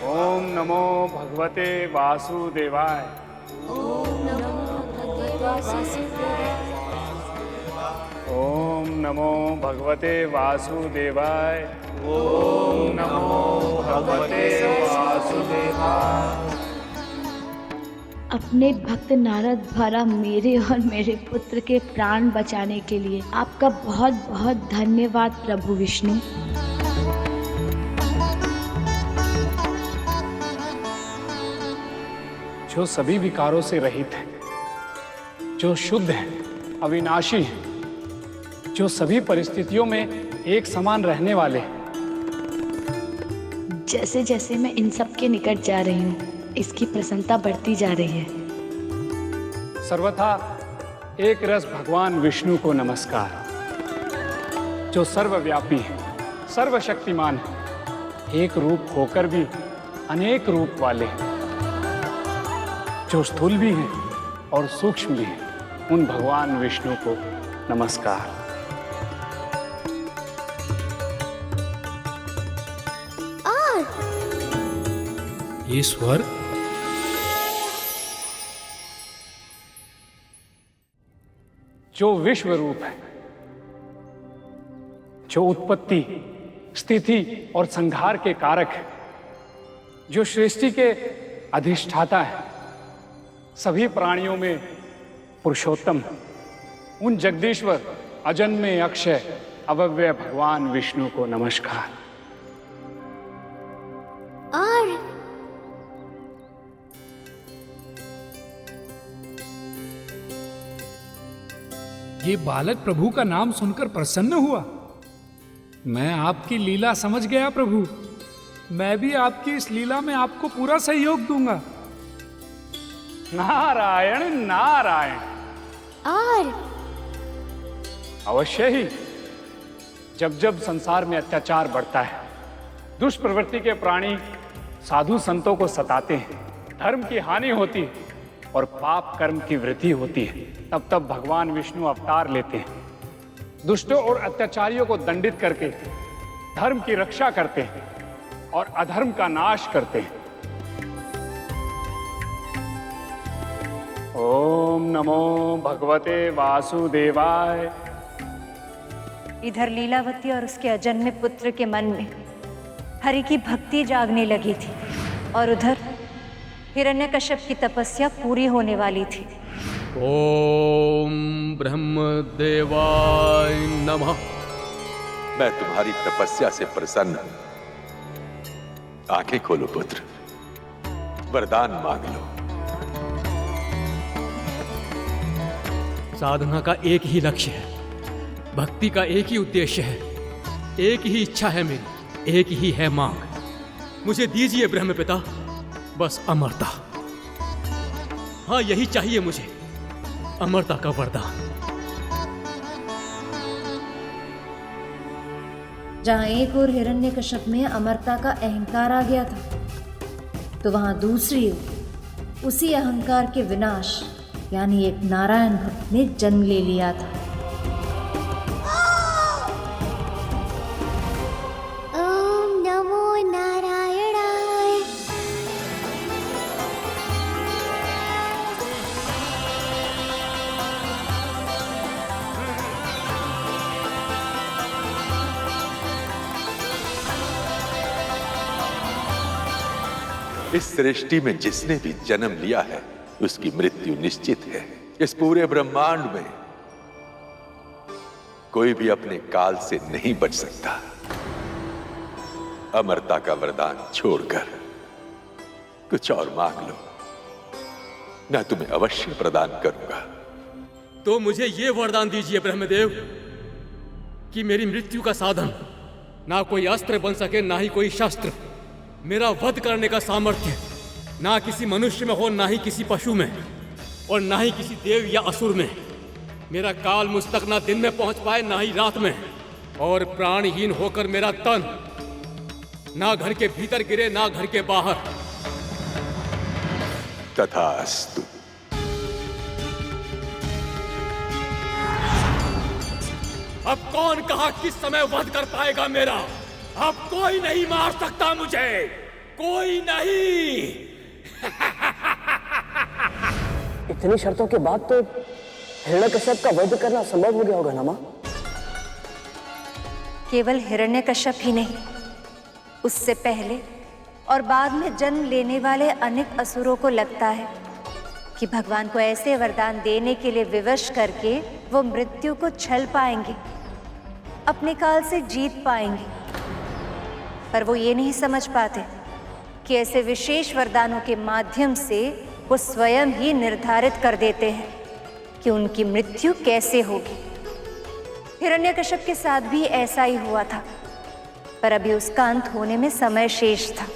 ओम नमो भगवते वासुदेवाय। ओम नमो भगवते वासुदेवाय। ओम नमो भगवते वासुदेवाय। ओम नमो भगवते वासुदेवाय। अपने भक्त नारद द्वारा मेरे और मेरे पुत्र के प्राण बचाने के लिए आपका बहुत बहुत धन्यवाद प्रभु विष्णु। जो सभी विकारों से रहित है, जो शुद्ध है, अविनाशी है, जो सभी परिस्थितियों में एक समान रहने वाले हैं। जैसे जैसे मैं इन सब के निकट जा रही हूँ, इसकी प्रसन्नता बढ़ती जा रही है। सर्वथा एक रस भगवान विष्णु को नमस्कार, जो सर्वव्यापी है, सर्वशक्तिमान है, एक रूप होकर भी अनेक रूप वाले हैं, जो स्थूल भी हैं और सूक्ष्म भी हैं, उन भगवान विष्णु को नमस्कार। ये स्वर जो विश्व रूप है, जो उत्पत्ति, स्थिति और संहार के कारक है, जो सृष्टि के अधिष्ठाता है, सभी प्राणियों में पुरुषोत्तम, उन जगदीश्वर अजन्मे अक्षय अव्यय भगवान विष्णु को नमस्कार। और ये बालक प्रभु का नाम सुनकर प्रसन्न हुआ। मैं आपकी लीला समझ गया प्रभु। मैं भी आपकी इस लीला में आपको पूरा सहयोग दूंगा। नारायण नारायण। और अवश्य ही। जब जब संसार में अत्याचार बढ़ता है, दुष्प्रवृत्ति के प्राणी साधु संतों को सताते हैं, धर्म की हानि होती है और पाप कर्म की वृद्धि होती है, तब तब भगवान विष्णु अवतार लेते हैं, दुष्टों और अत्याचारियों को दंडित करके धर्म की रक्षा करते हैं और अधर्म का नाश करते हैं। ओम नमो भगवते वासुदेवाय। इधर लीलावती और उसके अजन्मे पुत्र के मन में हरि की भक्ति जागने लगी थी और उधर हिरण्यकश्यप की तपस्या पूरी होने वाली थी। ओम ब्रह्मदेवाय नमः। मैं तुम्हारी तपस्या से प्रसन्न हूं। आंखें खोलो पुत्र, वरदान मांग लो। साधना का एक ही लक्ष्य है, भक्ति का एक ही उद्देश्य है, एक ही इच्छा है मेरी, एक ही है मांग। मुझे दीजिए ब्रह्मपिता बस अमरता। हाँ, यही चाहिए मुझे, अमरता का वरदान। जहां एक और हिरण्यकश्यप में अमरता का अहंकार आ गया था, तो वहां दूसरी ओर उसी अहंकार के विनाश यानी एक नारायण भक्त ने जन्म ले लिया था। ओम नमो नारायणाय। इस सृष्टि में जिसने भी जन्म लिया है उसकी मृत्यु निश्चित है। इस पूरे ब्रह्मांड में कोई भी अपने काल से नहीं बच सकता। अमरता का वरदान छोड़कर कुछ और मांग लो, मैं तुम्हें अवश्य प्रदान करूंगा। तो मुझे ये वरदान दीजिए ब्रह्मदेव कि मेरी मृत्यु का साधन ना कोई अस्त्र बन सके, ना ही कोई शस्त्र। मेरा वध करने का सामर्थ्य ना किसी मनुष्य में हो, ना ही किसी पशु में, और ना ही किसी देव या असुर में। मेरा काल मुझ तक ना दिन में पहुंच पाए, ना ही रात में, और प्राणहीन होकर मेरा तन ना घर के भीतर गिरे, ना घर के बाहर। तथास्तु। अब कौन कहा किस समय वध कर पाएगा मेरा? अब कोई नहीं मार सकता मुझे, कोई नहीं। इतनी शर्तों के बाद तो हिरण्यकश्यप का वध करना संभव हो गया होगा ना मां? केवल हिरण्यकश्यप ही नहीं, उससे पहले और बाद में जन्म लेने वाले अनेक असुरों को लगता है कि भगवान को ऐसे वरदान देने के लिए विवश करके वो मृत्यु को छल पाएंगे, अपने काल से जीत पाएंगे। पर वो ये नहीं समझ पाते कि ऐसे विशेष वरदानों के माध्यम से वो स्वयं ही निर्धारित कर देते हैं कि उनकी मृत्यु कैसे होगी। हिरण्यकश्यप के साथ भी ऐसा ही हुआ था, पर अभी उसका अंत होने में समय शेष था।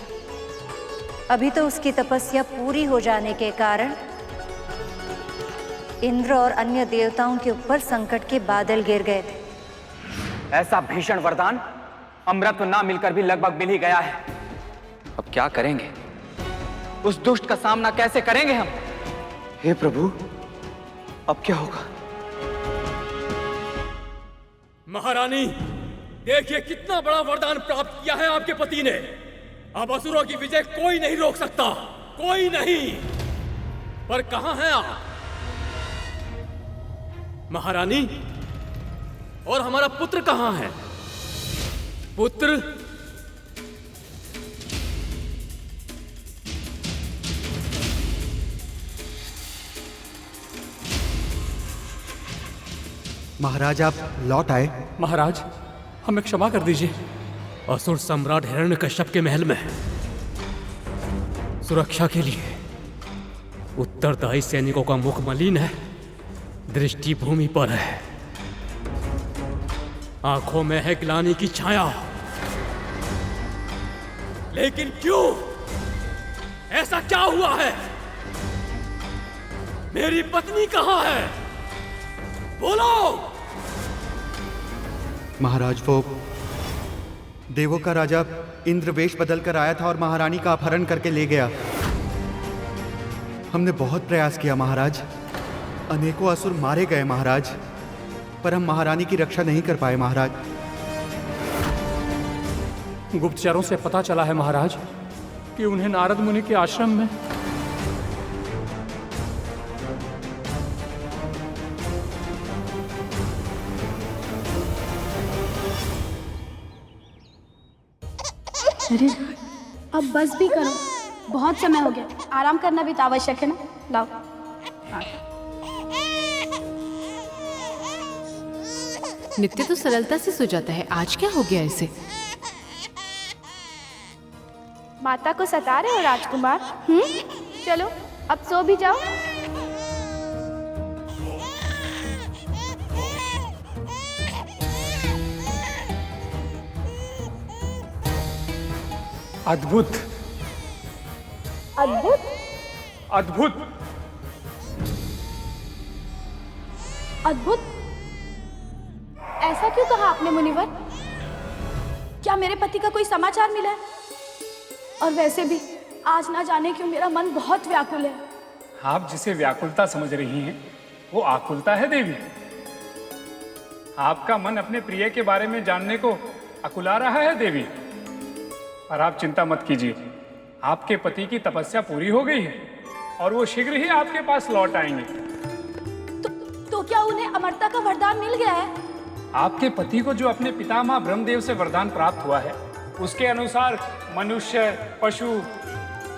अभी तो उसकी तपस्या पूरी हो जाने के कारण इंद्र और अन्य देवताओं के ऊपर संकट के बादल गिर गए थे। ऐसा भीषण वरदान अमृत ना मिलकर भी लगभग मिल ही गया है। अब क्या करेंगे? उस दुष्ट का सामना कैसे करेंगे हम? हे प्रभु, अब क्या होगा? महारानी, देखिए कितना बड़ा वरदान प्राप्त किया है आपके पति ने। अब असुरों की विजय कोई नहीं रोक सकता, कोई नहीं। पर कहां हैं आप महारानी? और हमारा पुत्र कहां है? पुत्र? महाराज, आप लौट आए। महाराज, हमें क्षमा कर दीजिए। असुर सम्राट हिरण्यकश्यप के महल में सुरक्षा के लिए उत्तरदायी सैनिकों का मुख मलिन है, दृष्टि भूमि पर है, आंखों में है ग्लानि की छाया। लेकिन क्यों? ऐसा क्या हुआ है? मेरी पत्नी कहां है? बोलो। महाराज, वो देवों का राजा इंद्र वेश बदल कर आया था और महारानी का अपहरण करके ले गया। हमने बहुत प्रयास किया महाराज, अनेकों असुर मारे गए महाराज, पर हम महारानी की रक्षा नहीं कर पाए महाराज। गुप्तचरों से पता चला है महाराज कि उन्हें नारद मुनि के आश्रम में अरे अब बस भी करो, बहुत समय हो गया, आराम करना भी तो आवश्यक है ना। लाओ। हाँ। नित्य तो सरलता से सो जाता है, आज क्या हो गया इसे? माता को सता रहे हो राजकुमार? चलो अब सो भी जाओ। अद्भुत, अद्भुत, अद्भुत, अद्भुत। ऐसा क्यों कहा आपने मुनिवर? क्या मेरे पति का कोई समाचार मिला है? और वैसे भी आज ना जाने क्यों मेरा मन बहुत व्याकुल है। आप जिसे व्याकुलता समझ रही हैं, वो आकुलता है देवी। आपका मन अपने प्रिय के बारे में जानने को अकुला रहा है देवी। पर आप चिंता मत कीजिए, आपके पति की तपस्या पूरी हो गई है और वो शीघ्र ही आपके पास लौट आएंगे। तो क्या उन्हें अमरता का वरदान मिल गया है? आपके पति को जो अपने पितामह ब्रह्मदेव से वरदान प्राप्त हुआ है, उसके अनुसार मनुष्य, पशु,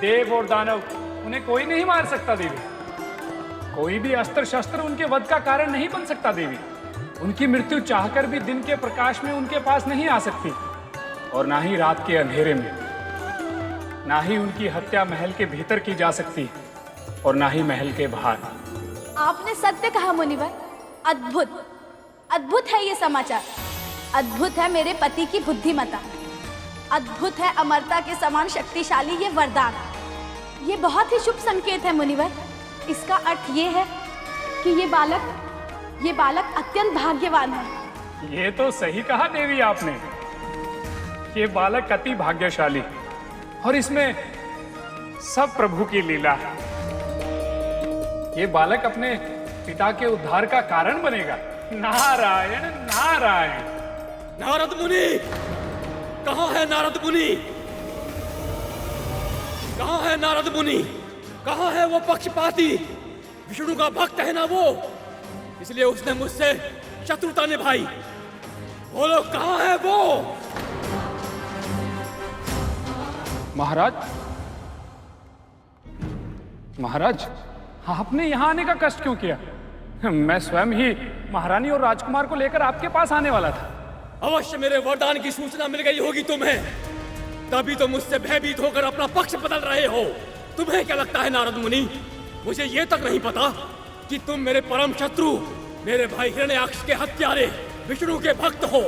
देव और दानव, उन्हें कोई नहीं मार सकता देवी। कोई भी अस्त्र शस्त्र उनके वध का कारण नहीं बन सकता देवी। उनकी मृत्यु चाहकर भी दिन के प्रकाश में उनके पास नहीं आ सकती, और ना ही रात के अंधेरे में। ना ही उनकी हत्या महल के भीतर की जा सकती, और ना ही महल के बाहर। आपने सत्य कहा मुनिवर। अद्भुत, अद्भुत है ये समाचार। अद्भुत है मेरे पति की बुद्धिमत्ता। अद्भुत है अमरता के समान शक्तिशाली ये वरदान। ये बहुत ही शुभ संकेत है मुनिवर। इसका अर्थ ये है कि ये बालक अत्यंत भाग्यवान है। ये तो सही कहा देवी आपने। ये बालक अति भाग्यशाली, और इसमें सब प्रभु की लीला है। ये बालक अपने पिता के उद्धार का कारण बनेगा। नारायण नारायण। नारद मुनि, कहाँ है नारद मुनि? कहाँ है नारद मुनि? कहाँ है वो पक्षपाती? विष्णु का भक्त है ना वो, इसलिए उसने मुझसे शत्रुता निभाई। बोलो कहाँ है वो? महाराज, महाराज, आपने यहाँ आने का कष्ट क्यों किया? मैं स्वयं ही महारानी और राजकुमार को लेकर आपके पास आने वाला था। अवश्य मेरे वरदान की सूचना मिल गई होगी तुम्हें, तभी तो मुझसे भयभीत होकर अपना पक्ष बदल रहे हो। तुम्हें क्या लगता है नारद मुनि, मुझे ये तक नहीं पता कि तुम मेरे परम शत्रु, मेरे भाई हिरण्याक्ष के हत्यारे, विष्णु के भक्त हो,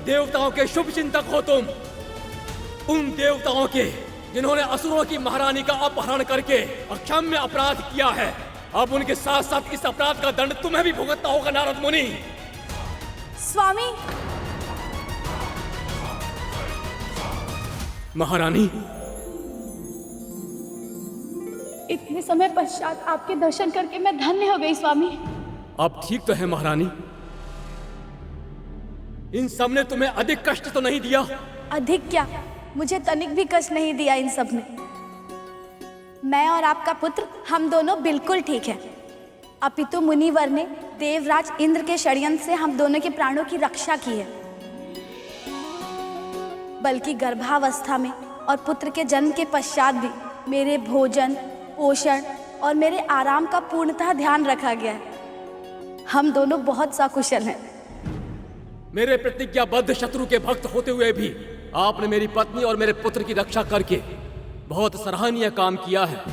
देवताओं के शुभ चिंतक हो तुम, उन देवताओं के जिन्होंने असुरों की महारानी का अपहरण करके अक्षम्य अपराध किया है। अब उनके साथ साथ इस अपराध का दंड तुम्हें भी भुगतना होगा नारद मुनि। स्वामी। महारानी, इतने समय पश्चात आपके दर्शन करके मैं धन्य हो गई स्वामी। अब ठीक तो है महारानी, इन सब ने तुम्हें अधिक कष्ट तो नहीं दिया? अधिक क्या, मुझे तनिक भी कष्ट नहीं दिया इन सब ने। मैं और आपका पुत्र, हम दोनों बिल्कुल ठीक हैं। अपितु मुनिवर ने देवराज इंद्र के षड्यंत्र से हम दोनों के प्राणों की रक्षा की है। बल्कि गर्भावस्था में और पुत्र के जन्म के पश्चात भी मेरे भोजन, पोषण और मेरे आराम का पूर्णतः ध्यान रखा गया है। हम दोनों बहुत सकुशल हैं। मेरे प्रतिज्ञाबद्ध शत्रु के भक्त होते हुए भी आपने मेरी पत्नी और मेरे पुत्र की रक्षा करके बहुत सराहनीय काम किया है।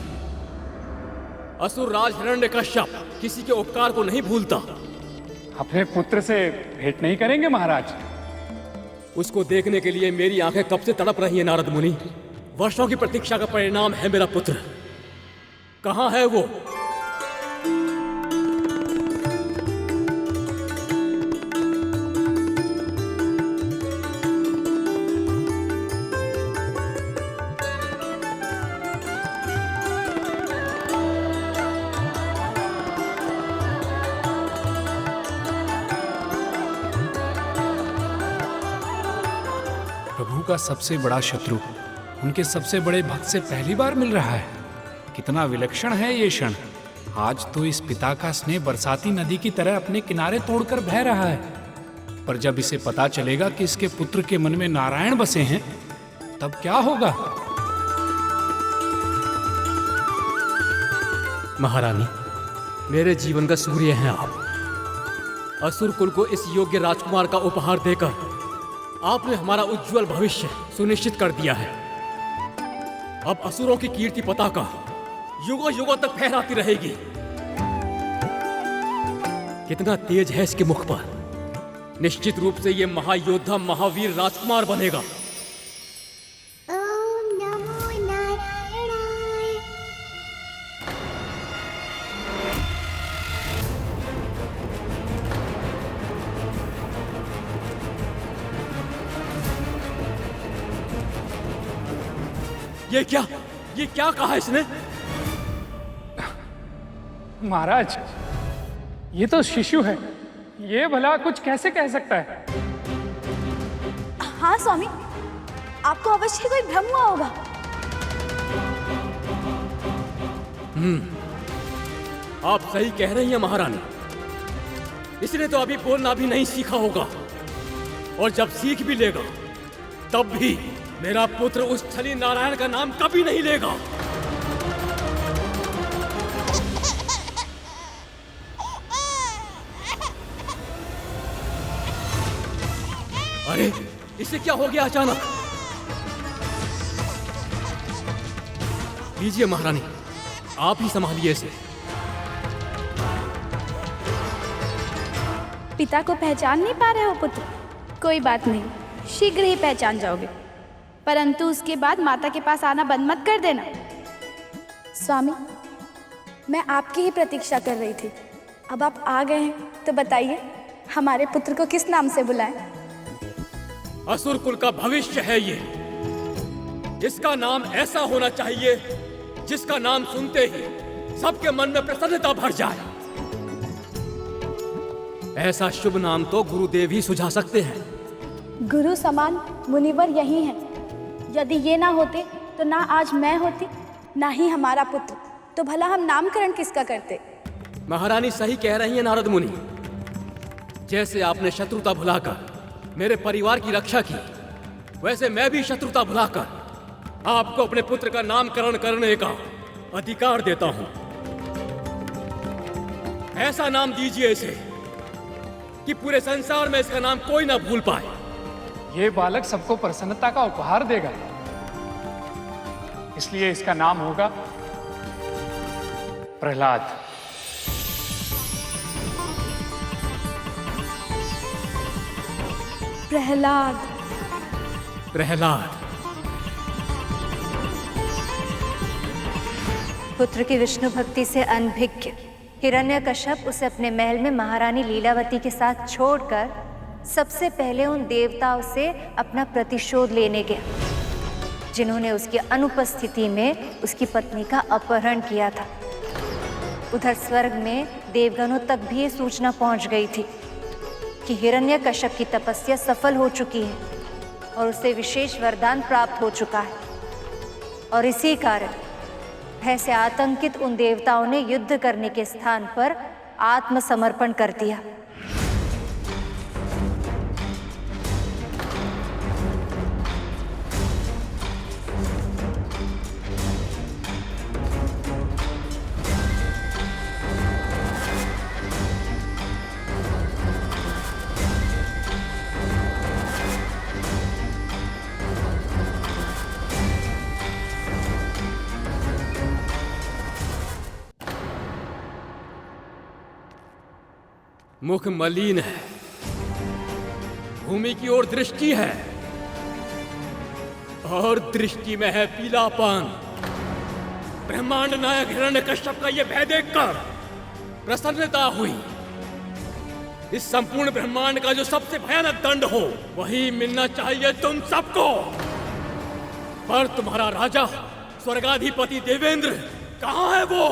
असुर राज हिरण्यकश्यप किसी के उपकार को नहीं भूलता। अपने पुत्र से भेंट नहीं करेंगे महाराज? उसको देखने के लिए मेरी आंखें कब से तड़प रही हैं नारद मुनि। वर्षों की प्रतीक्षा का परिणाम है मेरा पुत्र। कहाँ है वो? प्रभु का सबसे बड़ा शत्रु उनके सबसे बड़े भक्त से पहली बार मिल रहा है। कितना विलक्षण है ये क्षण। आज तो इस पिता का स्नेह बरसाती नदी की तरह अपने किनारे तोड़कर बह रहा है, पर जब इसे पता चलेगा कि इसके पुत्र के मन में नारायण बसे हैं, तब क्या होगा? महारानी, मेरे जीवन का सूर्य हैं आप। असुर कुल को इस योग्य राजकुमार का उपहार देकर आपने हमारा उज्जवल भविष्य सुनिश्चित कर दिया है। अब असुरों की कीर्ति पताका युगों युगों तक फहराती रहेगी। कितना तेज है इसके मुख पर। निश्चित रूप से ये महायोद्धा महावीर राजकुमार बनेगा। ओम नमो नारायणाय। ये क्या कहा इसने? महाराज, ये तो शिशु है, ये भला कुछ कैसे कह सकता है? हाँ स्वामी, आपको अवश्य कोई भ्रम हुआ होगा। आप सही कह रही हैं महारानी। इसने तो अभी बोलना भी नहीं सीखा होगा, और जब सीख भी लेगा तब भी मेरा पुत्र उस छली नारायण का नाम कभी नहीं लेगा। अरे, इसे क्या हो गया अचानक? लीजिए महारानी, आप ही संभालिए इसे। पिता को पहचान नहीं पा रहे हो पुत्र? कोई बात नहीं, शीघ्र ही पहचान जाओगे, परंतु उसके बाद माता के पास आना बंद मत कर देना। स्वामी, मैं आपकी ही प्रतीक्षा कर रही थी। अब आप आ गए हैं तो बताइए, हमारे पुत्र को किस नाम से बुलाएं? असुर कुल का भविष्य है ये। इसका नाम ऐसा होना चाहिए जिसका नाम सुनते ही सबके मन में प्रसन्नता भर जाए। ऐसा शुभ नाम तो गुरुदेव ही सुझा सकते हैं। गुरु समान मुनिवर यही हैं। यदि ये ना होते तो ना आज मैं होती, ना ही हमारा पुत्र, तो भला हम नामकरण किसका करते? महारानी सही कह रही हैं नारद मुनि। जैसे आपने शत्रुता भुलाकर मेरे परिवार की रक्षा की, वैसे मैं भी शत्रुता भुलाकर आपको अपने पुत्र का नामकरण करने का अधिकार देता हूं। ऐसा नाम दीजिए इसे कि पूरे संसार में इसका नाम कोई ना भूल पाए। ये बालक सबको प्रसन्नता का उपहार देगा, इसलिए इसका नाम होगा प्रहलाद। प्रहलाद। प्रहलाद। पुत्र की विष्णु भक्ति से अनभिज्ञ हिरण्यकश्यप उसे अपने महल में महारानी लीलावती के साथ छोड़कर सबसे पहले उन देवताओं से अपना प्रतिशोध लेने गया, जिन्होंने उसकी अनुपस्थिति में उसकी पत्नी का अपहरण किया था। उधर स्वर्ग में देवगणों तक भी ये सूचना पहुंच गई थी कि हिरण्यकश्यप की तपस्या सफल हो चुकी है और उसे विशेष वरदान प्राप्त हो चुका है। और इसी कारण भय से आतंकित उन देवताओं ने युद्ध करने के स्थान पर आत्मसमर्पण कर दिया। मुख मलिन है, भूमि की ओर दृष्टि है और दृष्टि में है पीलापन। ब्रह्मांड नायक हिरण्यकश्यप का यह भय देखकर प्रसन्नता हुई। इस संपूर्ण ब्रह्मांड का जो सबसे भयानक दंड हो वही मिलना चाहिए तुम सबको। पर तुम्हारा राजा स्वर्गाधिपति देवेंद्र कहाँ है वो?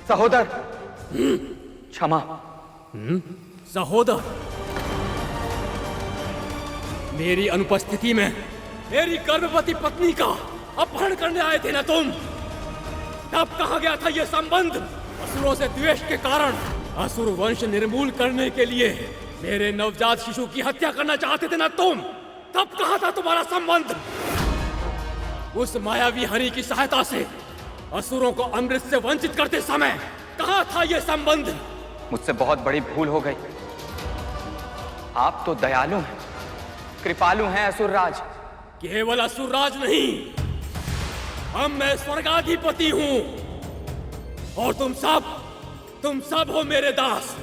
सहोदर, क्षमा। सहोदर, मेरी अनुपस्थिति में मेरी गर्भवती पत्नी का अपहरण करने आए थे ना तुम? तब कहाँ गया था ये संबंध? असुरों से द्वेष के कारण असुर वंश निर्मूल करने के लिए मेरे नवजात शिशु की हत्या करना चाहते थे ना तुम? तब कहाँ था तुम्हारा संबंध? उस मायावी हरि की सहायता से असुरों को अमृत से वंचित करते समय कहाँ था ये संबंध? मुझसे बहुत बड़ी भूल हो गई। आप तो दयालु हैं, कृपालु हैं असुरराज। केवल असुरराज नहीं, अब मैं स्वर्गाधिपति हूं और तुम सब हो मेरे दास।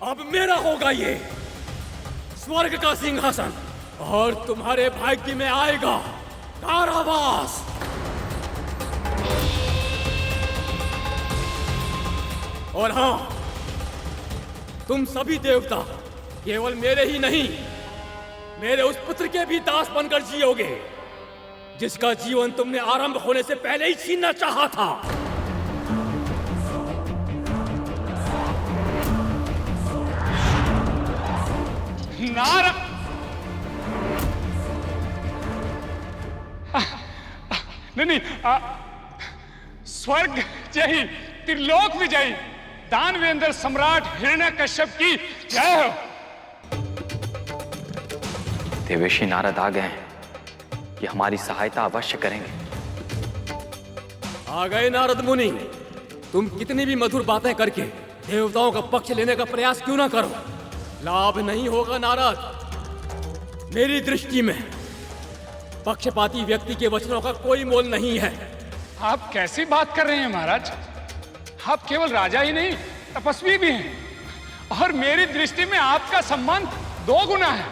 अब मेरा होगा ये स्वर्ग का सिंहासन और तुम्हारे भाग्य में आएगा कारावास। और हां, तुम सभी देवता केवल मेरे ही नहीं, मेरे उस पुत्र के भी दास बनकर जियोगे जिसका जीवन तुमने आरंभ होने से पहले ही छीनना चाहा था। नहीं, स्वर्ग जय, त्रिलोक विजयी दानवेंद्र सम्राट हिरण्यकश्यप की जय हो। देवेशी नारद आ गए हैं, कि हमारी सहायता अवश्य करेंगे। आ गए नारद मुनि। तुम कितनी भी मधुर बातें करके देवताओं का पक्ष लेने का प्रयास क्यों ना करो, लाभ नहीं होगा नारद। मेरी दृष्टि में पक्षपाती व्यक्ति के वचनों का कोई मोल नहीं है। आप कैसी बात कर रहे हैं महाराज? आप केवल राजा ही नहीं, तपस्वी भी हैं और मेरी दृष्टि में आपका सम्मान 2 गुना है।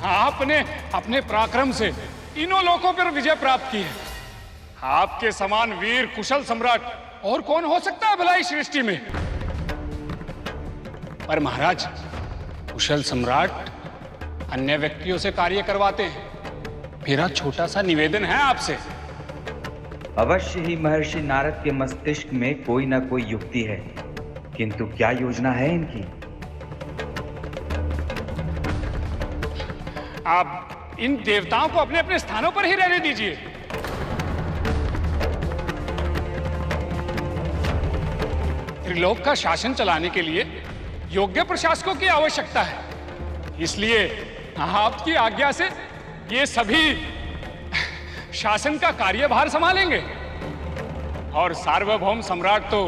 आपने अपने पराक्रम से तीनों लोकों पर विजय प्राप्त की है। आपके समान वीर कुशल सम्राट और कौन हो सकता है भला इस सृष्टि में? पर महाराज, कुशल सम्राट अन्य व्यक्तियों से कार्य करवाते हैं। मेरा छोटा सा निवेदन है आपसे। अवश्य ही महर्षि नारद के मस्तिष्क में कोई ना कोई युक्ति है, किंतु क्या योजना है इनकी? आप इन देवताओं को अपने अपने स्थानों पर ही रहने दीजिए। त्रिलोक का शासन चलाने के लिए योग्य प्रशासकों की आवश्यकता है। इसलिए आपकी आज्ञा से ये सभी शासन का कार्यभार संभालेंगे। और सार्वभौम सम्राट तो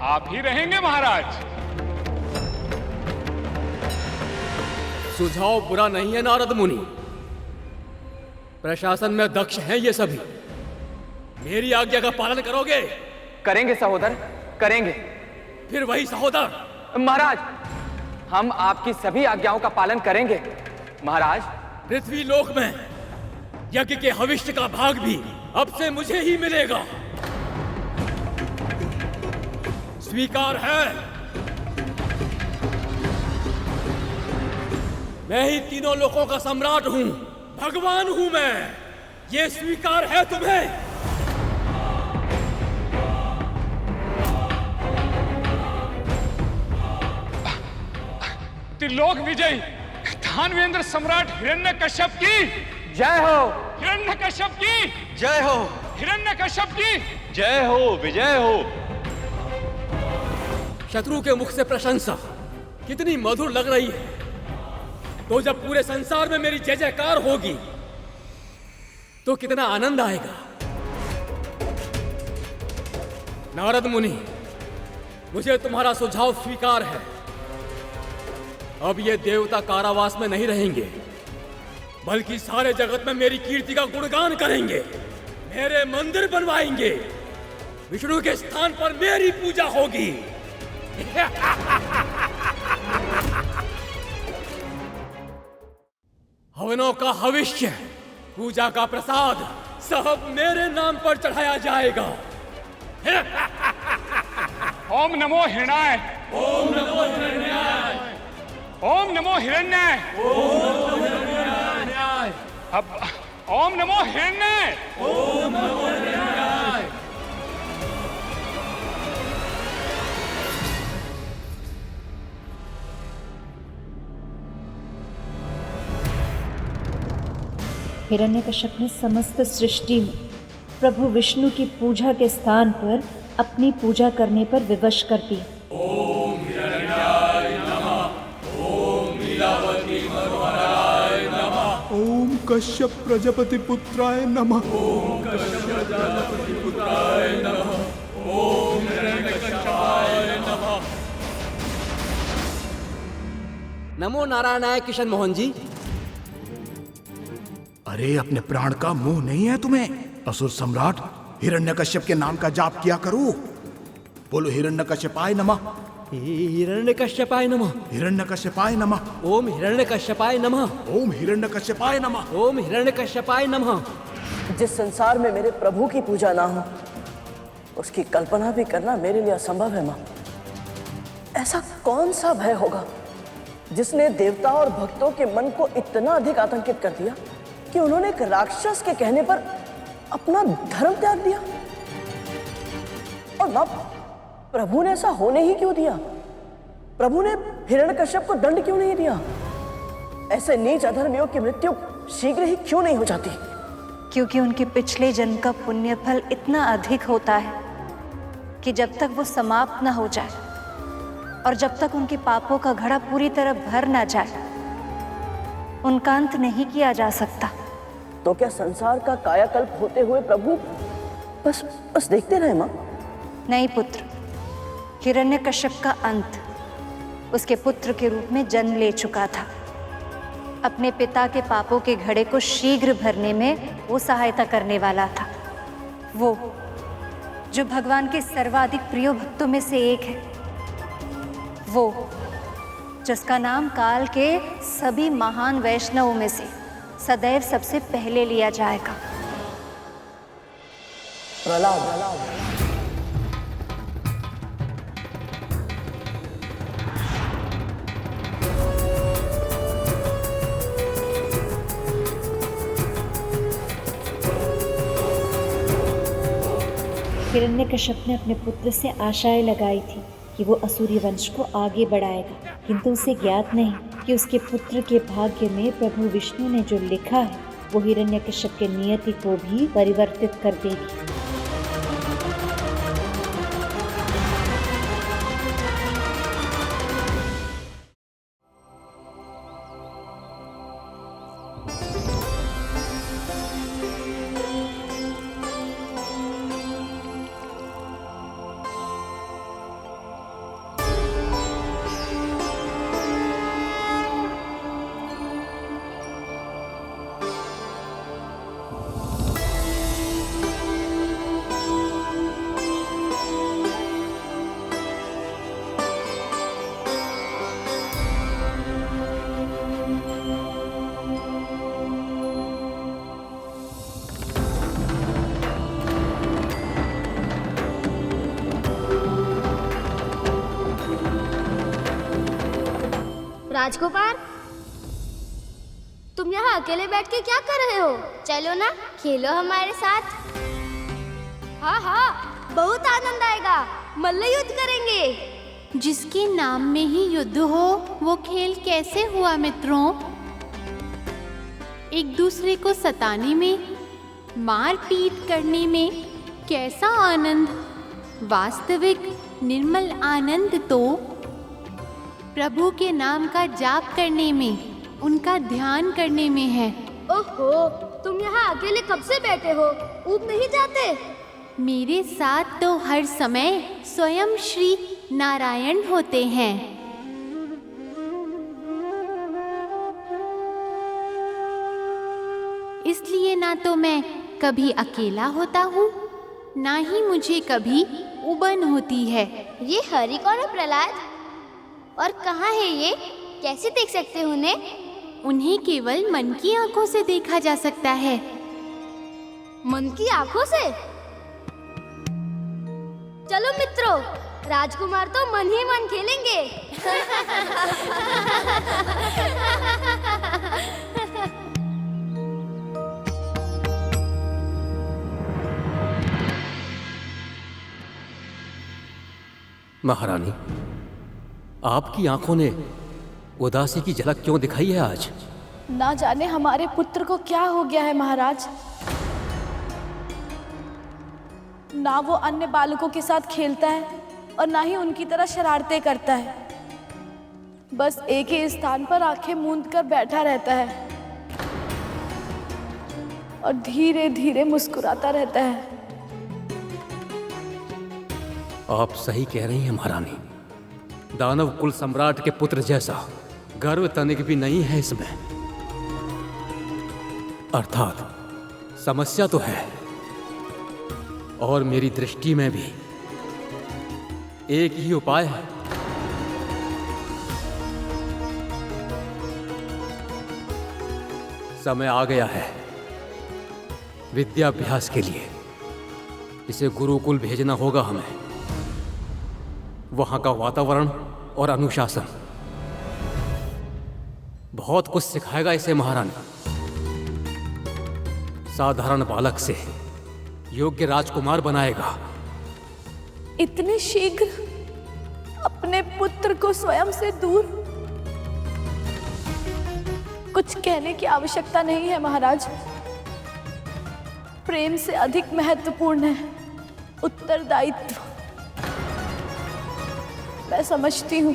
आप ही रहेंगे महाराज। सुझाव बुरा नहीं है नारद मुनि। प्रशासन में दक्ष हैं ये सभी। मेरी आज्ञा का पालन करोगे? करेंगे सहोदर, करेंगे। फिर वही सहोदर। महाराज, हम आपकी सभी आज्ञाओं का पालन करेंगे। महाराज, पृथ्वी लोक में यज्ञ के हविष्य का भाग भी अब से मुझे ही मिलेगा। स्वीकार है। मैं ही तीनों लोकों का सम्राट हूं, भगवान हूं मैं। ये स्वीकार है तुम्हें? त्रिलोक विजयी दानवेंद्र सम्राट हिरण्यकश्यप की जय हो। हिरण्यकश्यप की जय हो। हिरण्यकश्यप की जय हो, विजय हो। शत्रु के मुख से प्रशंसा कितनी मधुर लग रही है। तो जब पूरे संसार में मेरी जय जयकार होगी तो कितना आनंद आएगा। नारद मुनि, मुझे तुम्हारा सुझाव स्वीकार है। अब ये देवता कारावास में नहीं रहेंगे, बल्कि सारे जगत में मेरी कीर्ति का गुणगान करेंगे। मेरे मंदिर बनवाएंगे। विष्णु के स्थान पर मेरी पूजा होगी। हवनों का हविष्य, पूजा का प्रसाद सब मेरे नाम पर चढ़ाया जाएगा। ओम नमो हिरण्याय। ओम नमो हिरण्याय। ओम नमो हिरण्याय। ओम नमो हिरण्याय। अब ओम नमो हिरण्याय। ओम नमो हिरण्याय। हिरण्यकश्यप ने समस्त सृष्टि में प्रभु विष्णु की पूजा के स्थान पर अपनी पूजा करने पर विवश कर दिया। ओम हिरण्याय नमः। ओम लीलावती मनोहराय नमः। ओम कश्यप प्रजापति पुत्राय नमः। ओम कश्यप प्रजापति पुत्राय नमः। ओम हिरण्यकश्यपाय नमः। नमो नारायणाय किशन मोहन जी। अरे अपने प्राण का मोह नहीं है तुम्हें? असुर सम्राट हिरण्यकश्यप के नाम का जाप किया करो। बोलो हिरण्यकश्यपाय नमः। हिरण्यकश्यपाय नमः। हिरण्यकश्यपाय नमः। ओम हिरण्यकश्यपाय नमः। ओम हिरण्यकश्यपाय नमः। ओम हिरण्यकश्यपाय नमः। जिस संसार में मेरे प्रभु की पूजा ना हो, उसकी कल्पना भी करना मेरे लिए असंभव है मां। ऐसा कौन सा भय होगा जिसने देवता और भक्तों के मन को इतना अधिक आतंकित कर दिया कि उन्होंने एक राक्षस के कहने पर अपना धर्म त्याग दिया? और मां, प्रभु ने ऐसा होने ही क्यों दिया? प्रभु ने हिरण्यकश्यप को दंड क्यों नहीं दिया? ऐसे नीच अधर्मियों की मृत्यु शीघ्र ही क्यों नहीं हो जाती? क्योंकि उनके पिछले जन्म का पुण्य फल इतना अधिक होता है कि जब तक वो समाप्त ना हो जाए और जब तक उनके पापों का घड़ा पूरी तरह भर ना जाए, उनका अंत नहीं किया जा सकता। तो क्या संसार का कायाकल्प होते हुए प्रभु बस देखते रहे मां? नहीं पुत्र, हिरण्यकश्यप का अंत उसके पुत्र के रूप में जन्म ले चुका था। अपने पिता के पापों के घड़े को शीघ्र भरने में वो सहायता करने वाला था। वो जो भगवान के सर्वाधिक प्रिय भक्तों में से एक है, वो जिसका नाम काल के सभी महान वैष्णवों में से सदैव सबसे पहले लिया जाएगा। प्रहलाद। हिरण्यकश्यप ने अपने पुत्र से आशाएं लगाई थी कि वो असुरी वंश को आगे बढ़ाएगा, किंतु उसे ज्ञात नहीं कि उसके पुत्र के भाग्य में प्रभु विष्णु ने जो लिखा है वो हिरण्यकश्यप के नियति को भी परिवर्तित कर देगी। राजकुमार, तुम यहाँ अकेले बैठ के क्या कर रहे हो? चलो ना, खेलो हमारे साथ। हाँ हाँ, बहुत आनंद आएगा। मल्ल युद्ध करेंगे। जिसके नाम में ही युद्ध हो वो खेल कैसे हुआ मित्रों? एक दूसरे को सताने में, मार पीट करने में कैसा आनंद? वास्तविक निर्मल आनंद तो प्रभु के नाम का जाप करने में, उनका ध्यान करने में है। ओहो, तुम यहाँ अकेले कब से बैठे हो? ऊब नहीं जाते? मेरे साथ तो हर समय स्वयं श्री नारायण होते हैं। इसलिए ना तो मैं कभी अकेला होता हूँ, ना ही मुझे कभी उबन होती है। ये हरि कौन है प्रहलाद? और कहाँ है ये? कैसे देख सकते हो उन्हें? उन्हें केवल मन की आंखों से देखा जा सकता है। मन की आंखों से? चलो मित्रों, राजकुमार तो मन ही मन खेलेंगे। महारानी, आपकी आंखों ने उदासी की झलक क्यों दिखाई है आज? ना जाने हमारे पुत्र को क्या हो गया है महाराज। ना वो अन्य बालकों के साथ खेलता है और ना ही उनकी तरह शरारतें करता है। बस एक ही स्थान पर आंखें मूंद कर बैठा रहता है और धीरे धीरे मुस्कुराता रहता है। आप सही कह रही हैं महारानी। दानव कुल सम्राट के पुत्र जैसा गर्व तनिक भी नहीं है इसमें। अर्थात समस्या तो है, और मेरी दृष्टि में भी एक ही उपाय है। समय आ गया है विद्याभ्यास के लिए। इसे गुरुकुल भेजना होगा हमें। वहां का वातावरण और अनुशासन बहुत कुछ सिखाएगा इसे महारानी। साधारण बालक से योग्य राजकुमार बनाएगा। इतने शीघ्र अपने पुत्र को स्वयं से दूर? कुछ कहने की आवश्यकता नहीं है महाराज। प्रेम से अधिक महत्वपूर्ण है उत्तरदायित्व। मैं समझती हूँ।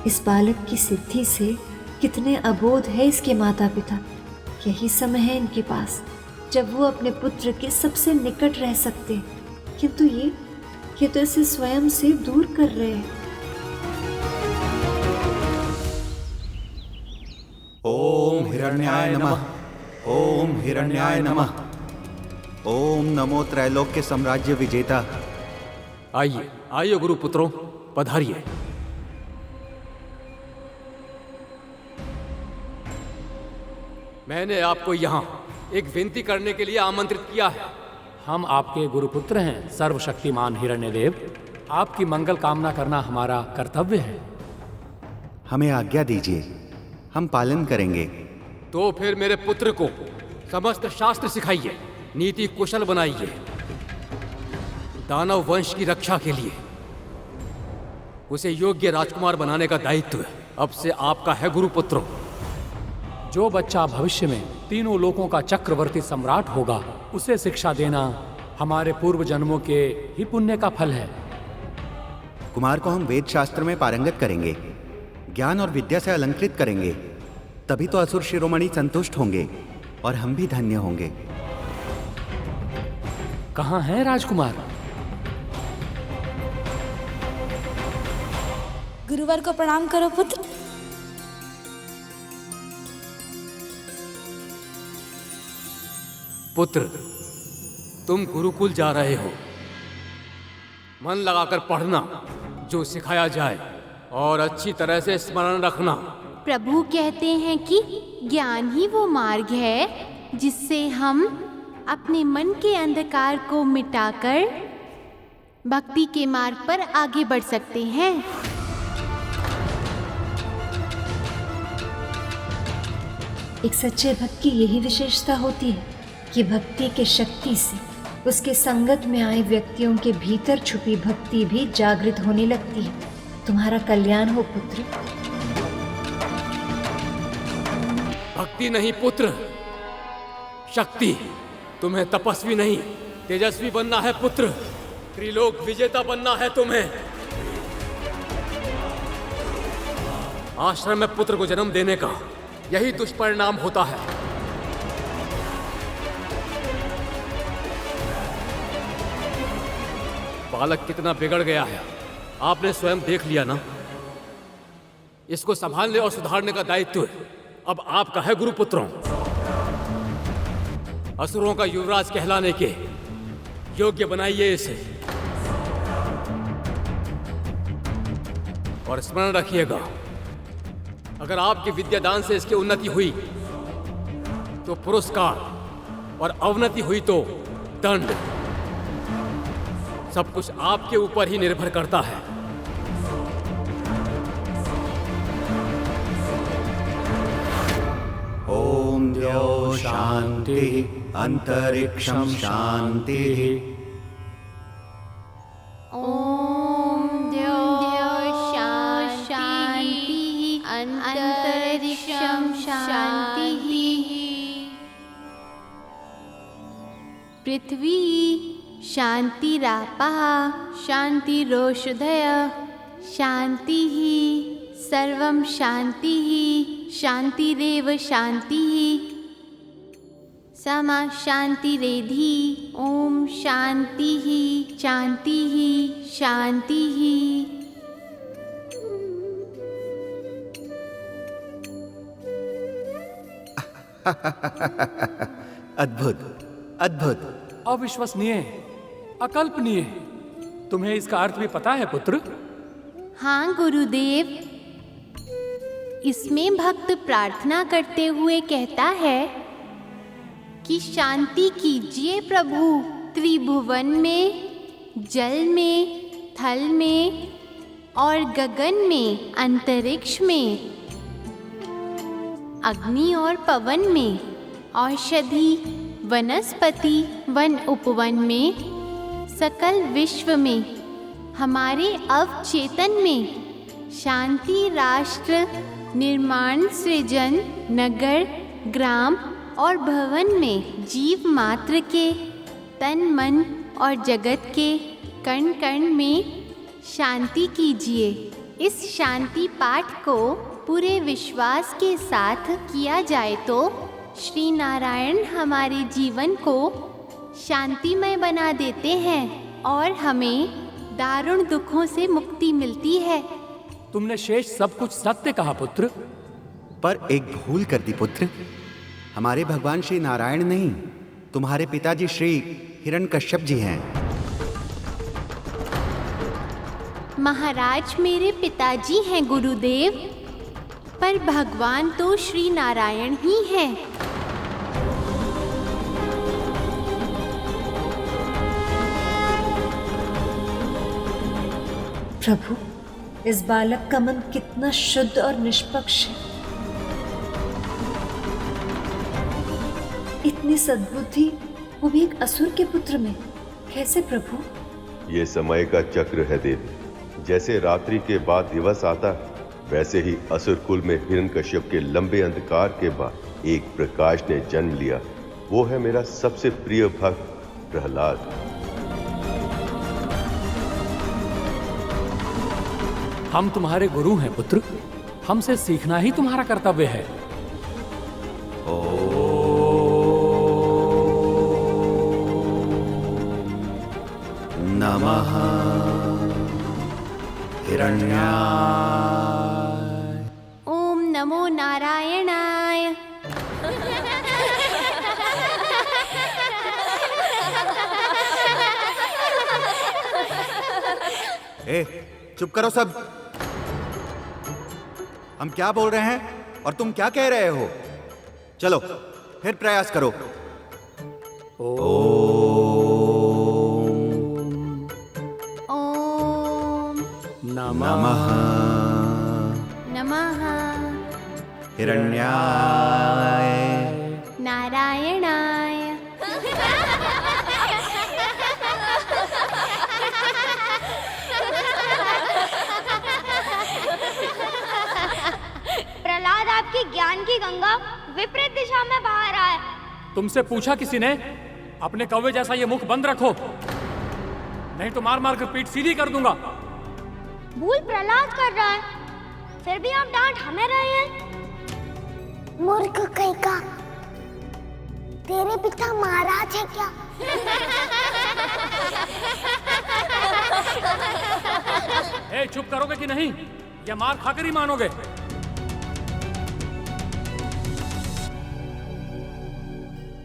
इस बालक की सिद्धि से कितने अबोध है इसके माता पिता। यही समय है इनके पास जब वो अपने पुत्र के सबसे निकट रह सकते हैं, किंतु ये तो इसे स्वयं से दूर कर रहे हैं। ओम हिरण्याय नमः। ओम हिरण्याय नमः। ओम नमो त्रैलोक्य साम्राज्य विजेता। आइए आइए गुरुपुत्रों, पधारिए। मैंने आपको यहाँ एक विनती करने के लिए आमंत्रित किया है। हम आपके गुरुपुत्र हैं सर्वशक्तिमान हिरण्यदेव। आपकी मंगल कामना करना हमारा कर्तव्य है। हमें आज्ञा दीजिए, हम पालन करेंगे। तो फिर मेरे पुत्र को समस्त शास्त्र सिखाइए, नीति कुशल बनाइए। दानव वंश की रक्षा के लिए उसे योग्य राजकुमार बनाने का दायित्व अब से आपका है गुरुपुत्रों। जो बच्चा भविष्य में तीनों लोकों का चक्रवर्ती सम्राट होगा, उसे शिक्षा देना हमारे पूर्व जन्मों के ही पुण्य का फल है। कुमार को हम वेद शास्त्र में पारंगत करेंगे, ज्ञान और विद्या से अलंकृत करेंगे। तभी तो असुर शिरोमणि संतुष्ट होंगे और हम भी धन्य होंगे। कहाँ है राजकुमार? गुरुवर को प्रणाम करो पुत्र। पुत्र, तुम गुरुकुल जा रहे हो। मन लगाकर पढ़ना, जो सिखाया जाए, और अच्छी तरह से स्मरण रखना। प्रभु कहते हैं कि ज्ञान ही वो मार्ग है जिससे हम अपने मन के अंधकार को मिटाकर भक्ति के मार्ग पर आगे बढ़ सकते हैं। एक सच्चे भक्त की यही विशेषता होती है कि भक्ति के शक्ति से उसके संगत में आए व्यक्तियों के भीतर छुपी भक्ति भी जागृत होने लगती है। तुम्हारा कल्याण हो पुत्र। भक्ति नहीं पुत्र, शक्ति। तुम्हें तपस्वी नहीं तेजस्वी बनना है पुत्र, त्रिलोक विजेता बनना है तुम्हें। आश्रम में पुत्र को जन्म देने का यही दुष्परिणाम होता है। बालक कितना बिगड़ गया है आपने स्वयं देख लिया ना। इसको संभालने और सुधारने का दायित्व अब आपका है गुरुपुत्रों। असुरों का युवराज कहलाने के योग्य बनाइए इसे। और स्मरण रखिएगा, अगर आपके विद्यादान से इसकी उन्नति हुई तो पुरस्कार, और अवनति हुई तो दंड। सब कुछ आपके ऊपर ही निर्भर करता है। ओम द्यौ शांति अंतरिक्षं शांति। ओम द्यौ शांति अंतरिक्षं शांति। पृथ्वी शांतिरापः शांतिरोषधयः शांतिः सर्वं शांतिः शांतिरेव शांतिः समा शांतिरेधि। ओम शांतिः शांतिः शांतिः। अद्भुत अद्भुत, अविश्वसनीय, अकल्पनीय। तुम्हें इसका अर्थ भी पता है पुत्र? हाँ गुरुदेव, इसमें भक्त प्रार्थना करते हुए कहता है कि शांति कीजिए प्रभु त्रिभुवन में, जल में, थल में और गगन में, अंतरिक्ष में, अग्नि और पवन में, औषधि वनस्पति वन उपवन में, सकल विश्व में, हमारे अवचेतन में, शांति राष्ट्र निर्माण सृजन नगर ग्राम और भवन में, जीव मात्र के तन मन और जगत के कण कण में शांति कीजिए। इस शांति पाठ को पूरे विश्वास के साथ किया जाए तो श्री नारायण हमारे जीवन को शांतिमय बना देते हैं और हमें दारुण दुखों से मुक्ति मिलती है। तुमने शेष सब कुछ सत्य कहा पुत्र, पर एक भूल कर दी पुत्र। हमारे भगवान श्री नारायण नहीं, तुम्हारे पिताजी श्री हिरण्यकश्यप जी हैं। महाराज मेरे पिताजी हैं गुरुदेव, पर भगवान तो श्री नारायण ही हैं। प्रभु, इस बालक का मन कितना शुद्ध और निष्पक्ष है। इतनी सद्बुद्धि, वो भी एक असुर के पुत्र में, कैसे प्रभु? ये समय का चक्र है देव। जैसे रात्रि के बाद दिवस आता, वैसे ही असुर कुल में हिरण्यकश्यप के लंबे अंधकार के बाद एक प्रकाश ने जन्म लिया। वो है मेरा सबसे प्रिय भक्त प्रहलाद। हम तुम्हारे गुरु हैं पुत्र, हमसे सीखना ही तुम्हारा कर्तव्य है। नमः हिरण्याय। ओम नमो नारायणाय। ए, चुप करो सब। हम क्या बोल रहे हैं और तुम क्या कह रहे हो? चलो फिर प्रयास करो। ओम नमः नमः हिरण्याय नारायणाय प्रहलाद, आपकी ज्ञान की गंगा विपरीत दिशा में बहा रहा है। तुमसे पूछा किसी ने? अपने कौवे जैसा ये मुख बंद रखो, नहीं तो मार मार कर पीठ सीधी कर दूंगा। भूल प्रहलाद कर रहा है, फिर भी आप डांट हमें रहे हैं। मूर्ख कहीं का, तेरे पिता महाराज है क्या? ए, चुप करोगे कि नहीं, या मार खाकर ही मानोगे?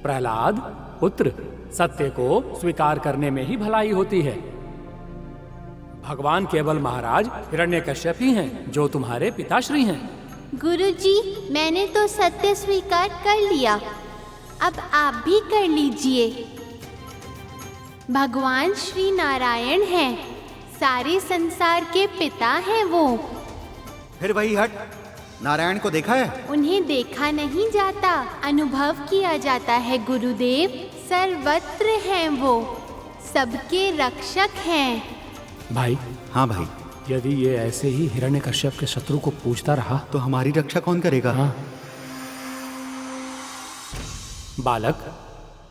प्रहलाद पुत्र, सत्य को स्वीकार करने में ही भलाई होती है। भगवान केवल महाराज हिरण्यकश्यप ही हैं, जो तुम्हारे पिताश्री हैं। गुरुजी, मैंने तो सत्य स्वीकार कर लिया, अब आप भी कर लीजिए। भगवान श्री नारायण हैं, सारे संसार के पिता हैं वो। फिर वही हट, नारायण को देखा है? उन्हें देखा नहीं जाता, अनुभव किया जाता है गुरुदेव। सर्वत्र हैं वो, सबके रक्षक हैं। भाई। हाँ भाई। यदि ये ऐसे ही हिरण्यकश्यप के शत्रु को पूछता रहा तो हमारी रक्षा कौन करेगा? हाँ। बालक,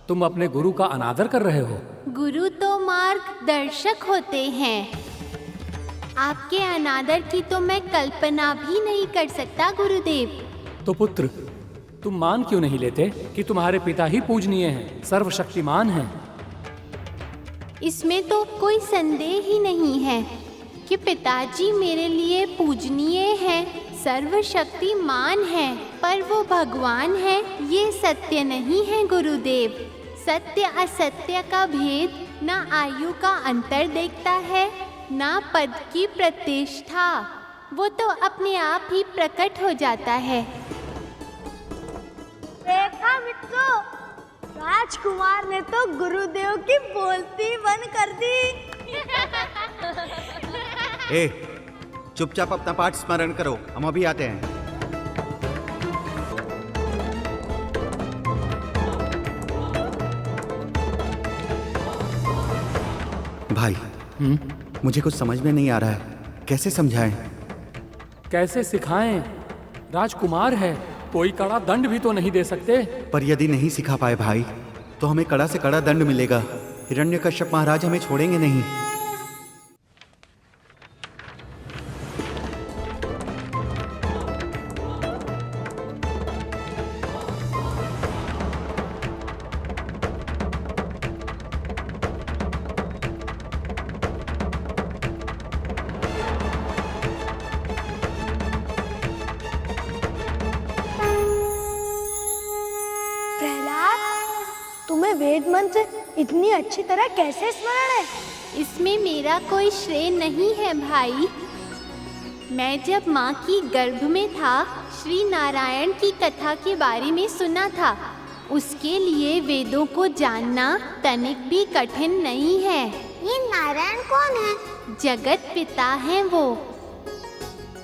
तुम अपने गुरु का अनादर कर रहे हो। गुरु तो मार्गदर्शक होते हैं, आपके अनादर की तो मैं कल्पना भी नहीं कर सकता गुरुदेव। तो पुत्र, तुम मान क्यों नहीं लेते कि तुम्हारे पिता ही पूजनीय हैं, सर्वशक्तिमान हैं? इसमें तो कोई संदेह ही नहीं है कि पिताजी मेरे लिए पूजनीय हैं, सर्वशक्तिमान हैं, पर वो भगवान हैं, ये सत्य नहीं है गुरुदेव। सत्य असत्य का भेद ना आयु का अंतर देखता है, ना पद की प्रतिष्ठा, वो तो अपने आप ही प्रकट हो जाता है। देखा मित्रों, राजकुमार ने तो गुरुदेव की बोलती बंद कर दी। ए, चुपचाप अपना पाठ स्मरण करो, हम अभी आते हैं। भाई, मुझे कुछ समझ में नहीं आ रहा है, कैसे समझाएं? कैसे सिखाएं? राजकुमार है, कोई कड़ा दंड भी तो नहीं दे सकते। पर यदि नहीं सिखा पाए भाई, तो हमें कड़ा से कड़ा दंड मिलेगा। हिरण्यकश्यप महाराज हमें छोड़ेंगे नहीं। तुम्हें वेद मंत्र इतनी अच्छी तरह कैसे स्मरण है? इसमें मेरा कोई श्रेय नहीं है भाई। मैं जब माँ की गर्भ में था, श्री नारायण की कथा के बारे में सुना था। उसके लिए वेदों को जानना तनिक भी कठिन नहीं है। ये नारायण कौन है? जगत पिता हैं वो,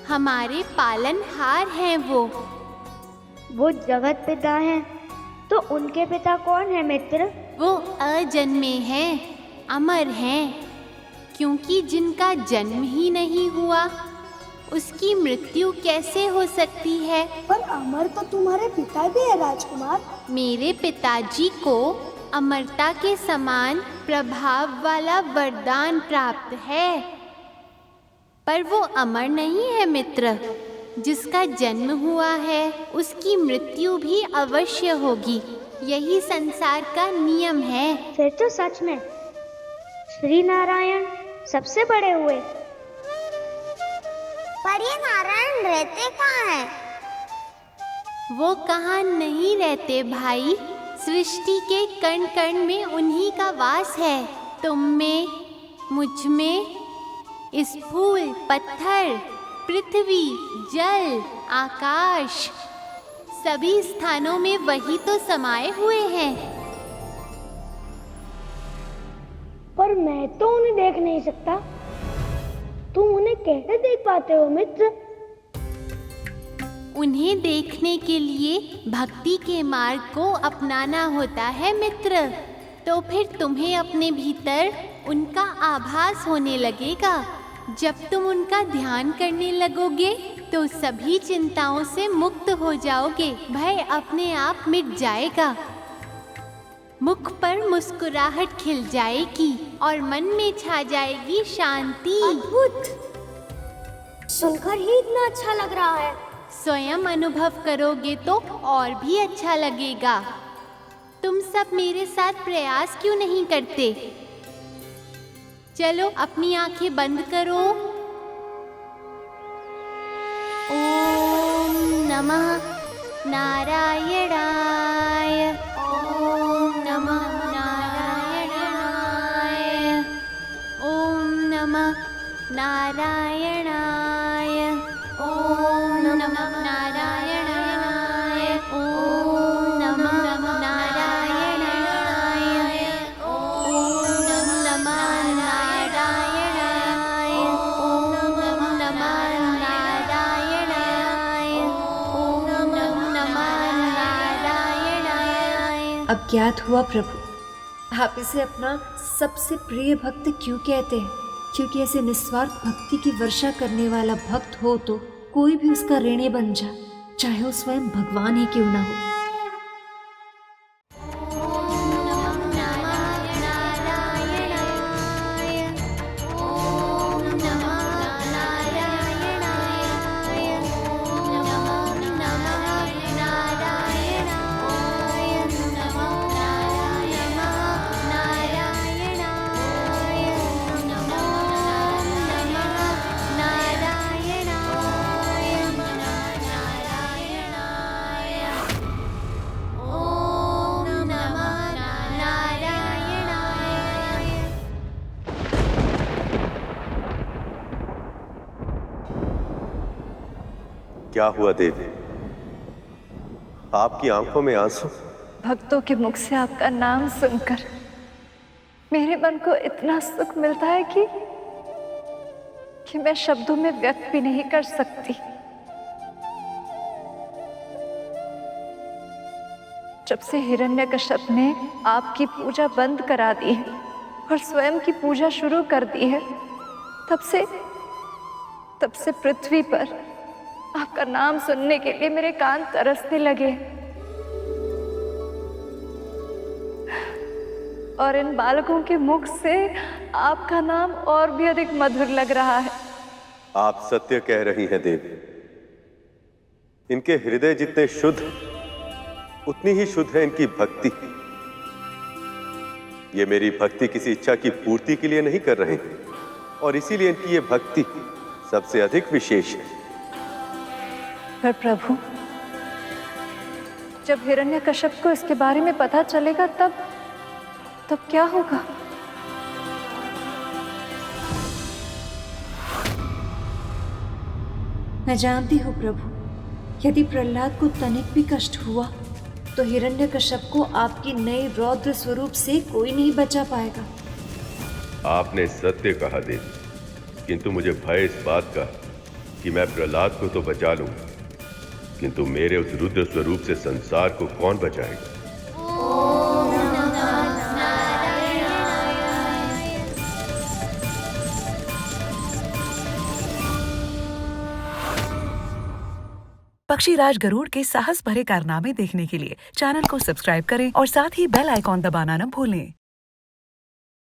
हमारे पालनहार हैं वो। जगत पिता हैं, तो उनके पिता कौन है मित्र? वो अजन्मे हैं, अमर हैं, क्योंकि जिनका जन्म ही नहीं हुआ उसकी मृत्यु कैसे हो सकती है? पर अमर तो तुम्हारे पिता भी है राजकुमार। मेरे पिताजी को अमरता के समान प्रभाव वाला वरदान प्राप्त है, पर वो अमर नहीं है मित्र। जिसका जन्म हुआ है उसकी मृत्यु भी अवश्य होगी, यही संसार का नियम है। फिर तो सच में श्री नारायण सबसे बड़े हुए। पर ये नारायण रहते कहाँ हैं? वो कहाँ नहीं रहते भाई, सृष्टि के कण कण में उन्हीं का वास है। तुम में, मुझ में, इस फूल, पत्थर, पृथ्वी, जल, आकाश, सभी स्थानों में वही तो समाये हुए हैं। पर मैं तो उन्हें देख नहीं सकता, तुम उन्हें उन्हें कैसे देख पाते हो मित्र? उन्हें देखने के लिए भक्ति के मार्ग को अपनाना होता है मित्र। तो फिर तुम्हें अपने भीतर उनका आभास होने लगेगा। जब तुम उनका ध्यान करने लगोगे तो सभी चिंताओं से मुक्त हो जाओगे। भय अपने आप मिट जाएगा, मुख पर मुस्कुराहट खिल जाएगी और मन में छा जाएगी शांति। अद्भुत! सुनकर ही इतना अच्छा लग रहा है। स्वयं अनुभव करोगे तो और भी अच्छा लगेगा। तुम सब मेरे साथ प्रयास क्यों नहीं करते? चलो अपनी आंखें बंद करो। ओम नमः नारायणाय। ओम नमः नारायणाय। ओम नमः नारायणाय। ओम नमः नारायणाय। ओम नमः नारायणाय। ओम नमः नारायणाय। ओम नमः नारायणाय। ओम नमः नारायणाय। अब ज्ञात हुआ प्रभु, आप इसे अपना सबसे प्रिय भक्त क्यों कहते हैं? क्योंकि ऐसे निस्वार्थ भक्ति की वर्षा करने वाला भक्त हो तो कोई भी उसका ऋणी बन जाए, चाहे वो स्वयं भगवान ही क्यों ना हो। क्या हुआ देवी? आपकी आंखों में आंसू? भक्तों के मुख से आपका नाम सुनकर मेरे मन को इतना सुख मिलता है कि मैं शब्दों में व्यक्त भी नहीं कर सकती। जब से हिरण्यकश्यप ने आपकी पूजा बंद करा दी है और स्वयं की पूजा शुरू कर दी है, तब से पृथ्वी पर आपका नाम सुनने के लिए मेरे कान तरसने लगे और इन बालकों के मुख से आपका नाम और भी अधिक मधुर लग रहा है। आप सत्य कह रही हैं देवी। इनके हृदय जितने शुद्ध, उतनी ही शुद्ध है इनकी भक्ति। ये मेरी भक्ति किसी इच्छा की पूर्ति के लिए नहीं कर रहे हैं और इसीलिए इनकी ये भक्ति सबसे अधिक विशेष है। पर प्रभु, जब हिरण्यकश्यप को इसके बारे में पता चलेगा तब क्या होगा? मैं जानती हूँ प्रभु, यदि प्रहलाद को तनिक भी कष्ट हुआ तो हिरण्यकश्यप को आपकी नई रौद्र स्वरूप से कोई नहीं बचा पाएगा। आपने सत्य कहा देवी, किंतु मुझे भय इस बात का कि मैं प्रहलाद को तो बचा लूं, किंतु मेरे उस रुद्र स्वरूप से संसार को कौन बचाएगा? पक्षीराज गरुड़ के साहस भरे कारनामे देखने के लिए चैनल को सब्सक्राइब करें और साथ ही बेल आइकॉन दबाना न भूलें।